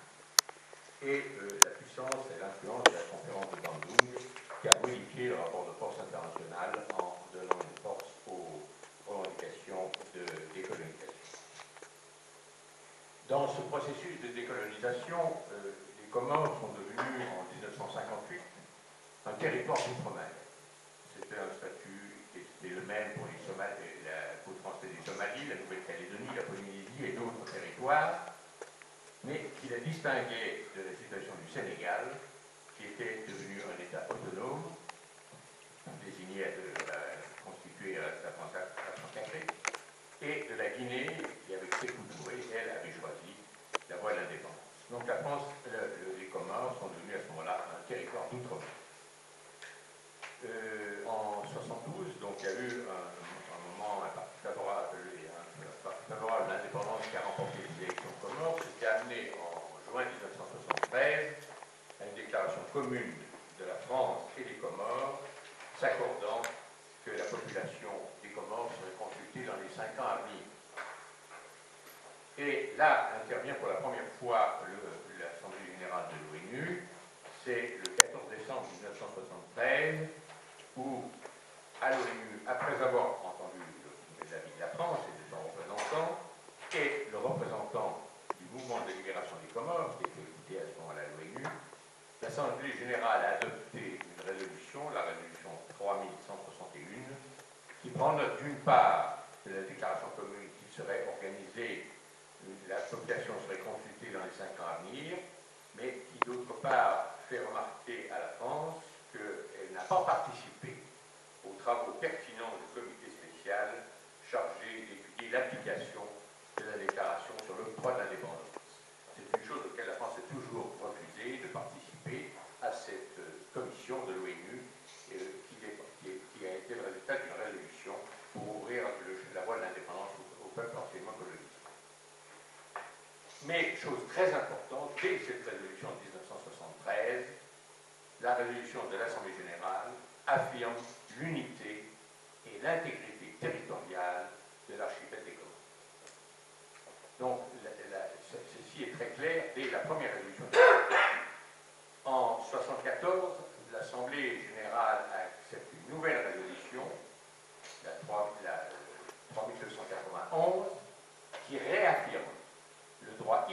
et la puissance et l'influence de la conférence de Bandung, qui qui a modifié le rapport de force international en donnant une force aux revendications de décolonisation. Dans ce processus de décolonisation, les Comores sont devenus en 1958 un territoire d'outre-mer. C'était un statut qui était le même pour les Somalis, pour les Somalies, la Nouvelle-Calédonie, la Polynésie et d'autres territoires, mais qui la distinguait de la situation du Sénégal, qui était devenu un État autonome, désigné constitué à la Françafrique, et de la Guinée, qui avec Sékou Touré, elle avait choisi la voie de l'indépendance. Donc la France, les Comores sont devenus à ce moment-là un territoire d'outre-mer. En 1972, donc il y a eu un moment favorable à l'indépendance qui a remporté les élections Comores, ce qui a amené en juin 1973 à une déclaration commune de la France et des Comores, s'accordant que la population des Comores serait consultée dans les 5 ans à venir. Et là intervient pour la première fois l'Assemblée générale de l'ONU, c'est le 14 décembre 1973, où, à l'ONU, après avoir entendu l'avis de la France et de son représentant, et le représentant du mouvement de libération des Comores, qui était écouté à ce moment-là à l'ONU, l'Assemblée générale a adopté une résolution, la résolution 3161, qui prend note d'une part de la déclaration commune qui serait organisée, la population serait consultée dans les 5 ans à venir, mais qui d'autre part fait remarquer à la France qu'elle n'a pas participé aux travaux pertinents du comité spécial chargé d'étudier l'application de la déclaration sur l'octroi de l'indépendance. C'est une chose auquel la France a toujours refusé de participer à cette commission de l'ONU qui a été le résultat d'une résolution pour ouvrir la voie de l'indépendance au peuple anciennement colonisé. Mais, chose très importante, dès cette résolution de 1973, la résolution de l'Assemblée générale affirme l'unité et l'intégrité territoriale de l'archipel des Comores. Donc, ceci est très clair dès la première résolution. En 1974, l'Assemblée générale accepte une nouvelle résolution, la 3291, qui réaffirme le droit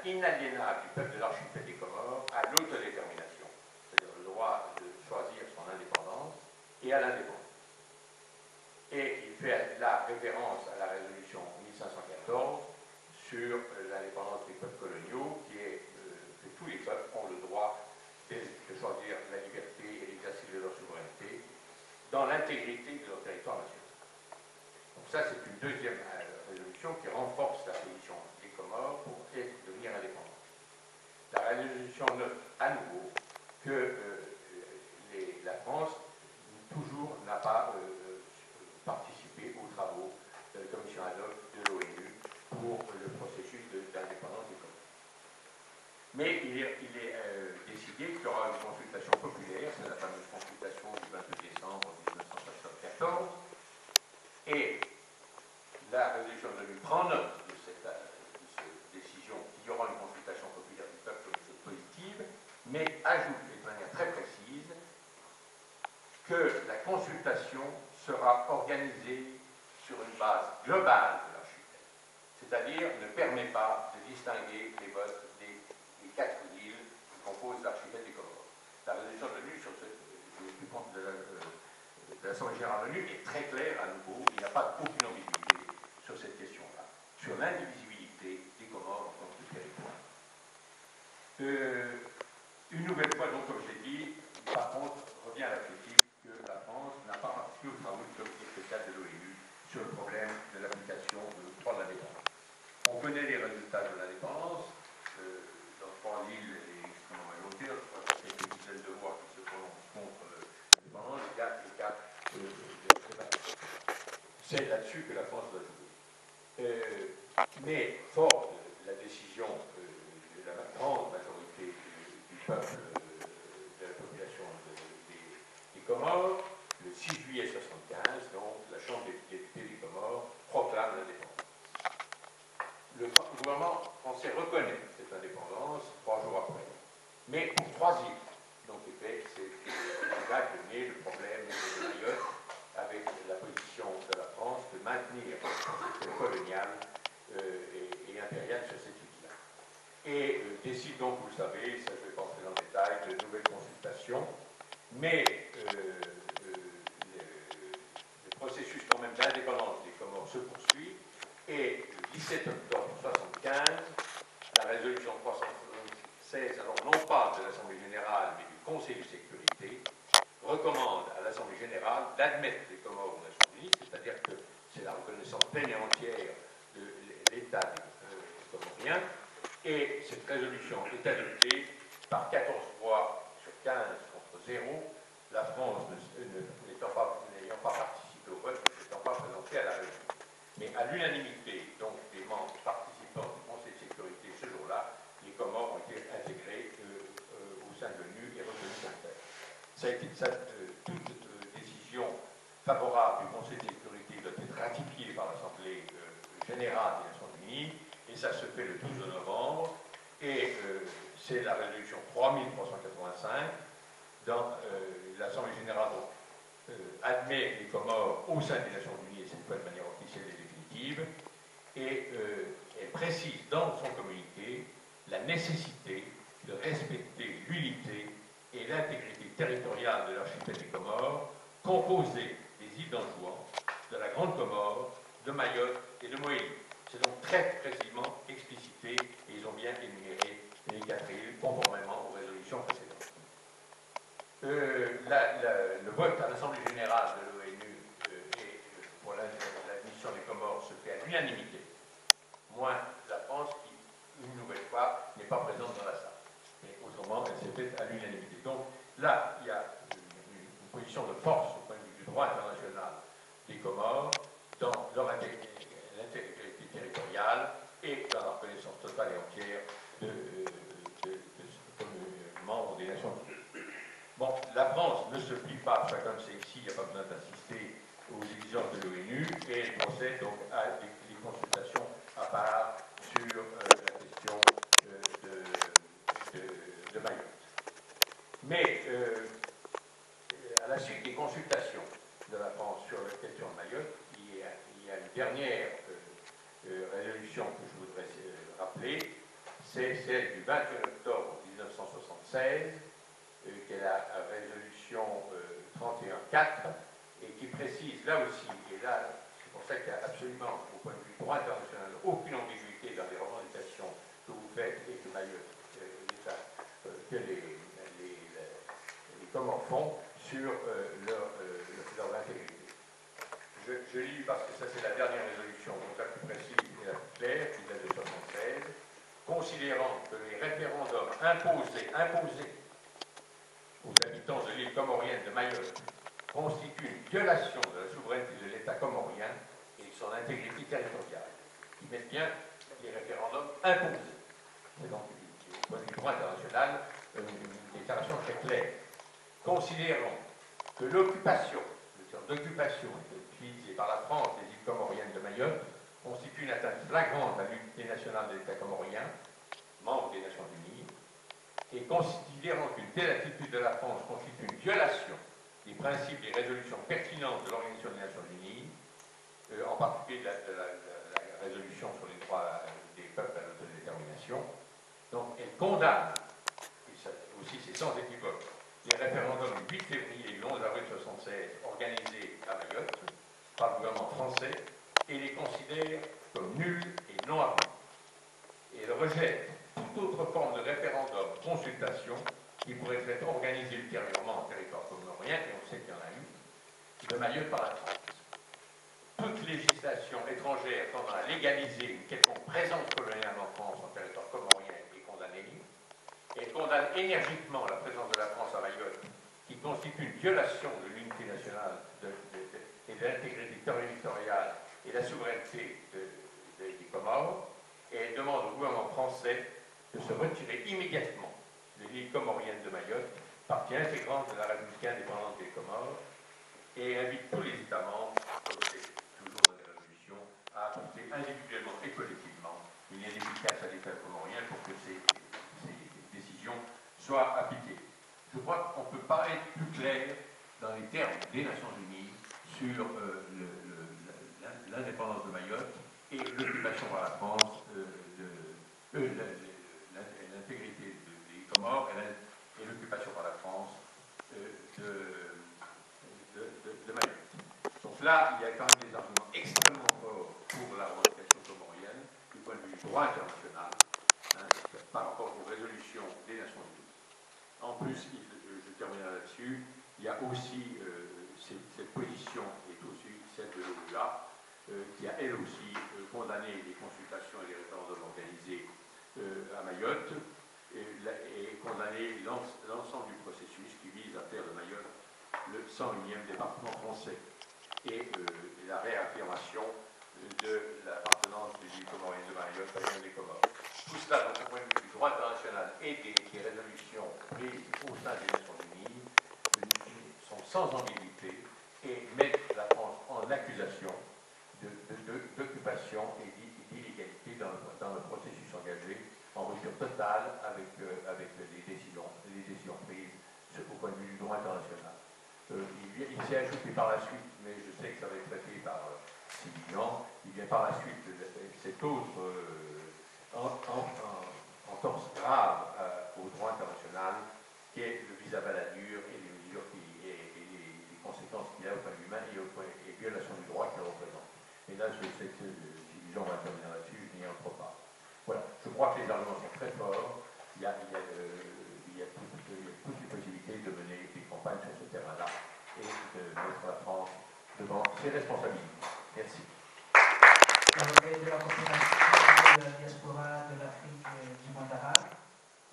inaliénable du peuple de l'archipel des Comores à l'autodétermination, c'est-à-dire le droit de choisir son indépendance et à l'indépendance. Et il fait la référence à la résolution 1514 sur l'indépendance des peuples coloniaux, qui est que tous les peuples ont le droit de choisir la liberté et l'exercice de leur souveraineté dans l'intégrité de leur territoire national. Donc ça, c'est une deuxième résolution qui renforce la position des Comores pour devenir indépendants. La résolution note à nouveau que la France toujours n'a pas participé aux travaux de la commission ad hoc de l'ONU pour le processus d'indépendance des Comores. Mais il est décidé qu'il y aura une consultation populaire, c'est la fameuse consultation du 22 décembre 1974, et la résolution de l'ONU prend note de cette décision qu'il y aura une consultation populaire du peuple comme chose positive, mais ajoute de manière très précise que la consultation sera organisée sur une base globale de l'archipel, c'est-à-dire ne permet pas de distinguer les votes des 4 îles qui composent l'archipel des Comores. La résolution de l'ONU de l'Assemblée générale de l'ONU est très claire à nouveau, il n'y a pas aucune ambiguïté sur cette question-là, sur l'indivisibilité des Comores en tant que territoire. Une nouvelle fois, donc, comme j'ai dit, par contre, revient à la critique que la France n'a pas participé aux travaux du comité spécial de l'ONU sur le problème de l'application de l'octroi de l'indépendance. On connaît les résultats de l'indépendance. Dans 3 îles et extrêmement majoritaires, je crois qu'il y a quelques dizaines de voix qui se prononcent contre l'indépendance, il y a des cas c'est là-dessus que la France doit jouer. Mais fort de la décision de la grande majorité du peuple, de la population des Comores, le 6 juillet 1975, donc, la Chambre des députés des Comores proclame l'indépendance. Le gouvernement français reconnaît cette indépendance 3 jours après, mais pour 3 îles. Donc, c'est le lac de et décide donc, vous le savez, ça je ne vais pas entrer dans le détail, de nouvelles consultations, mais le processus quand même d'indépendance des Comores se poursuit, et le 17 octobre 1975, la résolution 376, alors non pas de l'Assemblée générale, mais du Conseil de sécurité, recommande à l'Assemblée générale d'admettre les Comores aux Nations unies, c'est-à-dire que c'est la reconnaissance pleine et entière de l'État comorien, et cette résolution est adoptée par 14 voix sur 15 contre 0, la France n'ayant pas participé au vote, ne s'étant pas présentée à la réunion. Mais à l'unanimité donc des membres participants du Conseil de sécurité ce jour-là, les Comores ont été intégrés au sein de l'ONU et reconnus comme tels. Toute décision favorable du Conseil de sécurité doit être ratifiée par l'Assemblée générale des Nations unies, et ça se fait le 12 novembre, et c'est la résolution 3385 dans l'Assemblée générale admet les Comores au sein des Nations unies, et cette fois de manière officielle et définitive, et elle précise dans son communiqué la nécessité de respecter l'unité et l'intégrité territoriale de l'archipel des Comores, composée des îles d'Anjouan, de la Grande Comore, de Mayotte et de Mohéli. C'est donc très précisément explicité, et ils ont bien énuméré les 4 îles conformément aux résolutions précédentes. Le vote à l'Assemblée générale de l'ONU pour l'admission des Comores se fait à l'unanimité, moins la France qui, une nouvelle fois, n'est pas présente dans la salle. Mais autrement, elle s'est faite à l'unanimité. Donc là, il y a une position de force au point de vue du droit international des Comores dans leur intégrité territoriale et dans la reconnaissance totale et entière comme membre des Nations unies. Bon, la France ne se plie pas, ça comme c'est ici, il n'y a pas besoin d'insister aux exigences de l'ONU, et elle procède donc à des consultations à part sur la question de Mayotte. Mais à la suite des consultations de la France sur la question de Mayotte, il y a une dernière résolution que je voudrais rappeler, c'est celle du 21 octobre 1976, qui est la résolution 31.4, et qui précise là aussi, et là c'est pour ça qu'il n'y a absolument, au point de vue droit international, aucune ambiguïté dans les revendications que vous faites et que Mayotte, que les Comores font sur leur intégrité. Je lis parce que ça c'est la dernière résolution, donc la plus précise et la plus claire, qui date de 1976, considérant que les référendums imposés aux habitants de l'île comorienne de Mayotte constituent une violation de la souveraineté de l'État comorien et de son intégrité territoriale. Ils mettent bien les référendums imposés. C'est donc, au point de vue droit international, une déclaration très claire. Considérant que l'occupation, le terme d'occupation utilisé par la France des îles comoriennes de Mayotte constitue une atteinte flagrante à l'unité nationale de l'État comorien, membre des Nations unies, et considérant qu'une telle attitude de la France constitue une violation des principes et résolutions pertinentes de l'Organisation des Nations Unies, en particulier de la résolution sur les droits des peuples à l'autodétermination. Donc elle condamne, et ça aussi c'est sans équivoque, les référendums du 8 février et du 11 avril 1976 organisés à Mayotte par le gouvernement français et les considère comme nuls et non applicables. Et elle rejette toute autre forme de référendum, consultation, qui pourrait être organisée ultérieurement en territoire comorien, et on sait qu'il y en a eu, de Mayotte par la France. Toute législation étrangère tendant à légaliser une quelconque présence coloniale en France en territoire comorien est condamnée. Elle condamne énergiquement la présence de la France à Mayotte, qui constitue une violation de l'unité nationale et de l'intégrité territoriale et de la souveraineté des Comores, et elle demande au gouvernement français de se retirer immédiatement de l'île comorienne de Mayotte, partie intégrante de la République indépendante des Comores, et invite tous les États membres, comme c'est toujours dans les résolutions, à apporter individuellement et collectivement une aide efficace à l'État comorien pour que ces décisions soient appliquées. Je crois qu'on ne peut pas être plus clair dans les termes des Nations Unies sur l'indépendance de Mayotte et l'occupation par la France, là, il y a quand même des arguments extrêmement forts pour la revendication comorienne du point de vue du droit international, hein, par rapport aux résolutions des Nations Unies. En plus, je terminerai là-dessus, il y a aussi cette position qui est aussi celle de l'OUA, qui a elle aussi condamné les consultations et les référendums organisés à Mayotte et condamné l'ensemble du processus qui vise à faire de Mayotte le 101e département français et la réaffirmation de l'appartenance du Comorien de Mayotte à l'Union des Comores. Tout cela, donc, au point de vue du droit international et des résolutions prises au sein des Nations Unies, sont sans ambiguïté et mettent la France en accusation d'occupation et d'illégalité dans le processus engagé en rupture totale avec les décisions prises au point de vue du droit international. Il s'est ajouté par la suite, mais je sais que ça va être traité par Sylvian, il vient par la suite cet autre entorse grave au droit international qui est le visa baladure et les mesures les conséquences qu'il a au point de vue humain et violation du droit qu'il représente. Et là, je sais que Sylvian va terminer là-dessus, je n'y entre pas. Voilà, je crois que les arguments sont très forts. Il y a toutes les possibilités de mener des campagnes sur ce terrain-là et de mettre la France devant ses responsabilités. Merci. De la coopération de la diaspora de l'Afrique du monde arabe,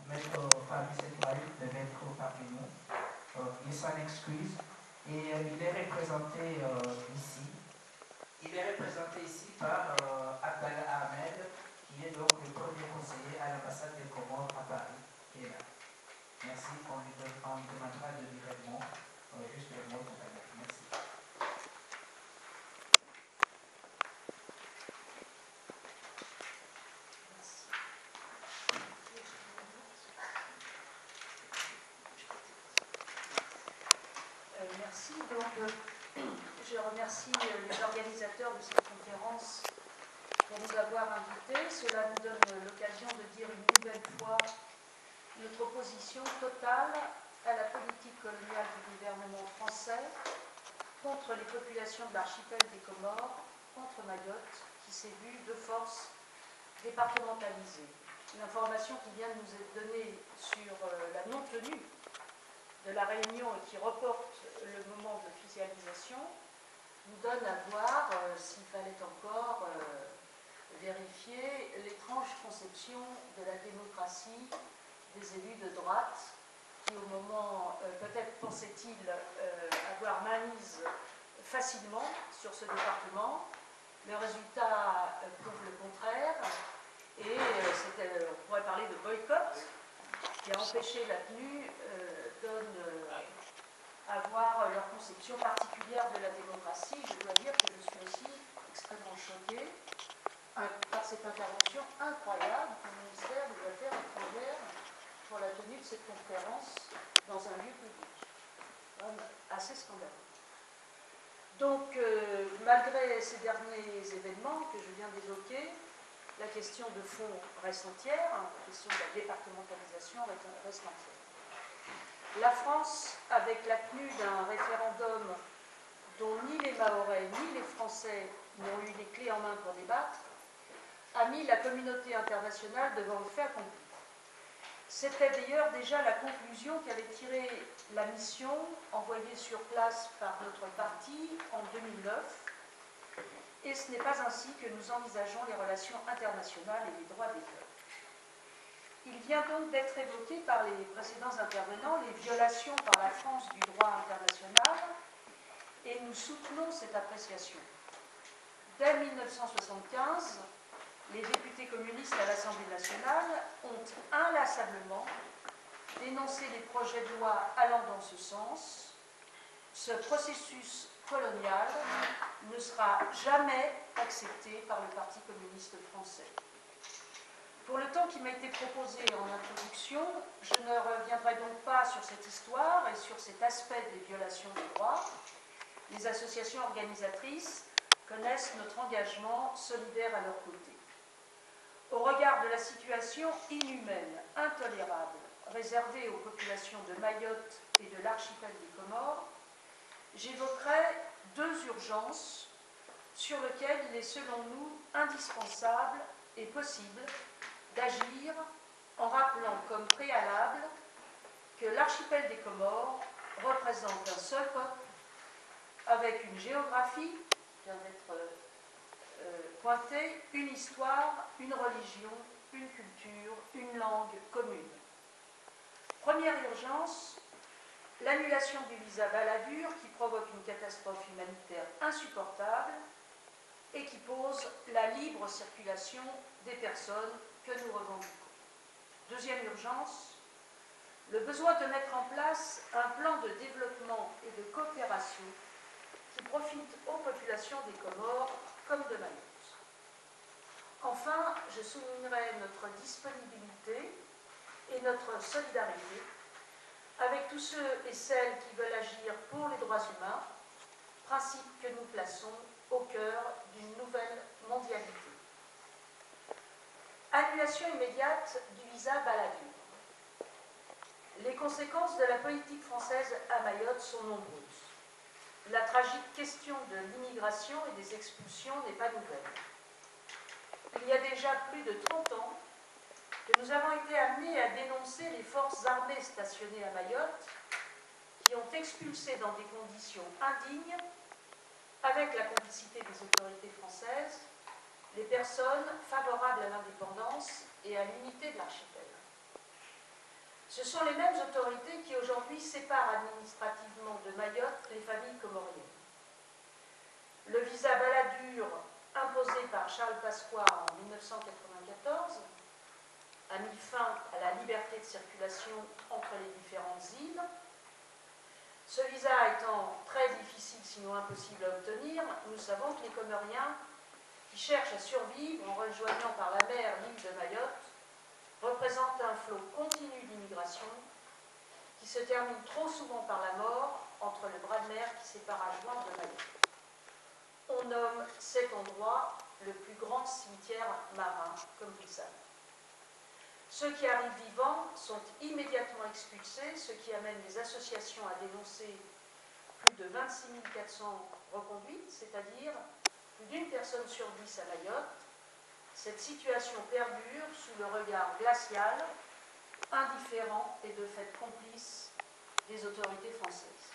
Maître Fabrice Etoile devait être parmi nous. Il s'en excuse et il est représenté ici. Il est représenté ici par Abdallah Ahmed, qui est donc le premier conseiller à l'ambassade des Comores à Paris, qui est là. Merci, on lui demandera de lui répondre juste le mot tout à l'heure. Merci. Merci. Donc, je remercie les organisateurs de cette conférence pour nous avoir invités. Cela nous donne l'occasion de dire une nouvelle fois notre opposition totale à la politique coloniale du gouvernement français contre les populations de l'archipel des Comores, contre Mayotte, qui s'est vue de force départementalisée. L'information qui vient de nous être donnée sur la non-tenue de la réunion et qui reporte le moment d'officialisation nous donne à voir s'il fallait encore vérifier l'étrange conception de la démocratie des élus de droite qui, au moment, peut-être pensait-il avoir mainmise facilement sur ce département. Le résultat prouve le contraire et on pourrait parler de boycott qui a empêché la tenue, donne à voir leur conception particulière de la démocratie. Je dois dire que je suis aussi extrêmement choquée par cette intervention incroyable du ministère des Affaires étrangères pour la tenue de cette conférence dans un lieu public. Assez scandaleux. Donc, malgré ces derniers événements que je viens d'évoquer, la question de fond reste entière, la question de la départementalisation reste entière. La France, avec la tenue d'un référendum dont ni les Mahorais ni les Français n'ont eu les clés en main pour débattre, a mis la communauté internationale devant le fait accompli. C'était d'ailleurs déjà la conclusion qu'avait tirée la mission envoyée sur place par notre parti en 2009, et ce n'est pas ainsi que nous envisageons les relations internationales et les droits des peuples. Il vient donc d'être évoqué par les précédents intervenants les violations par la France du droit international, et nous soutenons cette appréciation. Dès 1975, les députés communistes à l'Assemblée nationale ont inlassablement dénoncé les projets de loi allant dans ce sens. Ce processus colonial ne sera jamais accepté par le Parti communiste français. Pour le temps qui m'a été proposé en introduction, je ne reviendrai donc pas sur cette histoire et sur cet aspect des violations des droits. Les associations organisatrices connaissent notre engagement solidaire à leur côté. Au regard de la situation inhumaine, intolérable, réservée aux populations de Mayotte et de l'archipel des Comores, j'évoquerai deux urgences sur lesquelles il est selon nous indispensable et possible d'agir en rappelant comme préalable que l'archipel des Comores représente un seul peuple avec une géographie qui vient d'être pointée, une histoire, une religion, une culture, une langue commune. Première urgence, l'annulation du visa Balladur qui provoque une catastrophe humanitaire insupportable et qui pose la libre circulation des personnes que nous revendiquons. Deuxième urgence, le besoin de mettre en place un plan de développement et de coopération qui profite aux populations des Comores comme de Mayotte. Enfin, je soulignerai notre disponibilité et notre solidarité avec tous ceux et celles qui veulent agir pour les droits humains, principe que nous plaçons au cœur d'une nouvelle mondialité. Annulation immédiate du visa Balladur. Les conséquences de la politique française à Mayotte sont nombreuses. La tragique question de l'immigration et des expulsions n'est pas nouvelle. Il y a déjà plus de 30 ans que nous avons été amenés à dénoncer les forces armées stationnées à Mayotte qui ont expulsé dans des conditions indignes, avec la complicité des autorités françaises, les personnes favorables à l'indépendance et à l'unité de l'archipel. Ce sont les mêmes autorités qui aujourd'hui séparent administrativement de Mayotte les familles comoriennes. Le visa Balladur, imposé par Charles Pasqua en 1994, a mis fin à la liberté de circulation entre les différentes îles. Ce visa étant très difficile, sinon impossible à obtenir, nous savons que les Comoriens qui cherchent à survivre en rejoignant par la mer l'île de Mayotte représentent un flot continu d'immigration qui se termine trop souvent par la mort entre le bras de mer qui sépare Ajuin de Mayotte. On nomme cet endroit le plus grand cimetière marin, comme vous le savez. Ceux qui arrivent vivants sont immédiatement expulsés, ce qui amène les associations à dénoncer plus de 26 400 reconduites, c'est-à-dire plus d'une personne sur 10 à Mayotte. Cette situation perdure sous le regard glacial, indifférent et de fait complice des autorités françaises.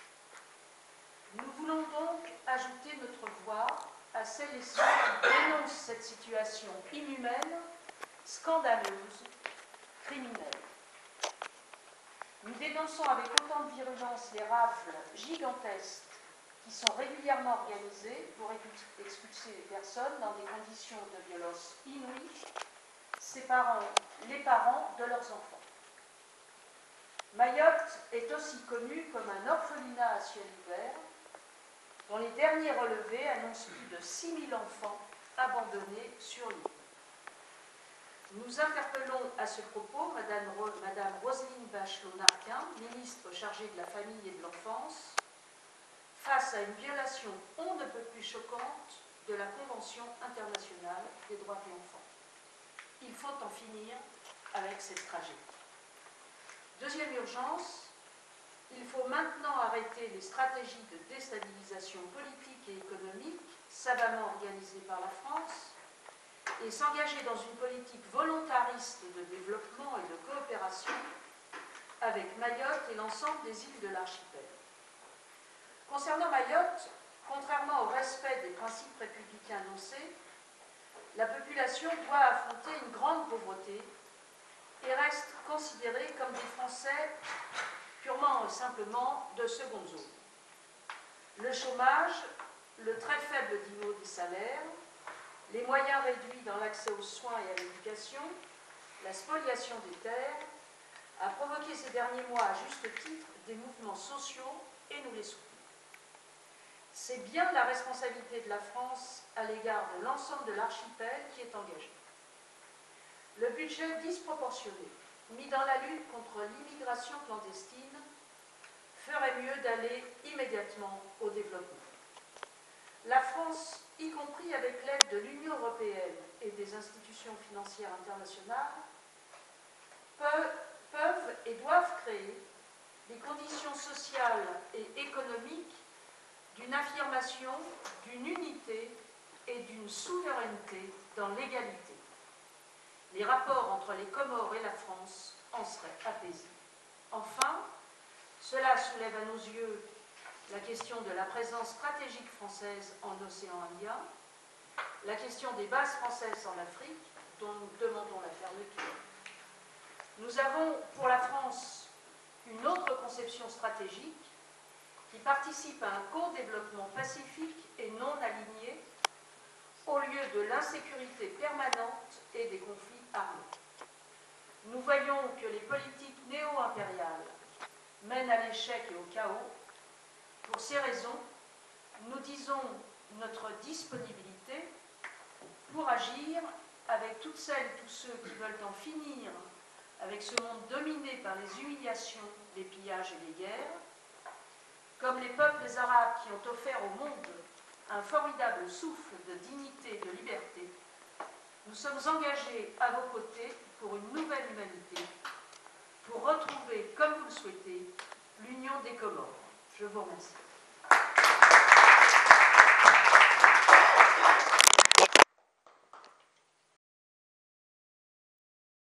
Nous voulons donc ajouter notre voix à celles et ceux qui dénoncent cette situation inhumaine, scandaleuse, criminelle. Nous dénonçons avec autant de virulence les rafles gigantesques qui sont régulièrement organisées pour expulser les personnes dans des conditions de violence inouïes, séparant les parents de leurs enfants. Mayotte est aussi connue comme un orphelinat à ciel ouvert, dont les derniers relevés annoncent plus de 6 000 enfants abandonnés sur l'île. Nous interpellons à ce propos Madame Roselyne Bachelot-Narquin, ministre chargée de la Famille et de l'Enfance, face à une violation on ne peut plus choquante de la Convention internationale des droits de l'enfant. Il faut en finir avec cette tragédie. Deuxième urgence, il faut maintenant arrêter les stratégies de déstabilisation politique et économique savamment organisées par la France et s'engager dans une politique volontariste de développement et de coopération avec Mayotte et l'ensemble des îles de l'archipel. Concernant Mayotte, contrairement au respect des principes républicains annoncés, la population doit affronter une grande pauvreté et reste considérée comme des Français purement et simplement de seconde zone. Le chômage, le très faible niveau des salaires, les moyens réduits dans l'accès aux soins et à l'éducation, la spoliation des terres, a provoqué ces derniers mois à juste titre des mouvements sociaux et nous les soutenons. C'est bien la responsabilité de la France à l'égard de l'ensemble de l'archipel qui est engagée. Le budget disproportionné mis dans la lutte contre l'immigration clandestine ferait mieux d'aller immédiatement au développement. La France, y compris avec l'aide de l'Union européenne et des institutions financières internationales, peuvent et doivent créer des conditions sociales et économiques d'une affirmation d'une unité et d'une souveraineté dans l'égalité. Les rapports entre les Comores et la France en seraient apaisés. Enfin, cela soulève à nos yeux la question de la présence stratégique française en océan Indien, la question des bases françaises en Afrique, dont nous demandons la fermeture. Nous avons pour la France une autre conception stratégique qui participe à un co-développement pacifique et non aligné au lieu de l'insécurité permanente et des conflits armés. Nous voyons que les politiques néo-impériales mènent à l'échec et au chaos. Pour ces raisons, nous disons notre disponibilité pour agir avec toutes celles et tous ceux qui veulent en finir avec ce monde dominé par les humiliations, les pillages et les guerres, comme les peuples arabes qui ont offert au monde un formidable souffle de dignité et de liberté. Nous sommes engagés à vos côtés pour une nouvelle humanité, pour retrouver, comme vous le souhaitez, l'union des Comores. Je vous remercie.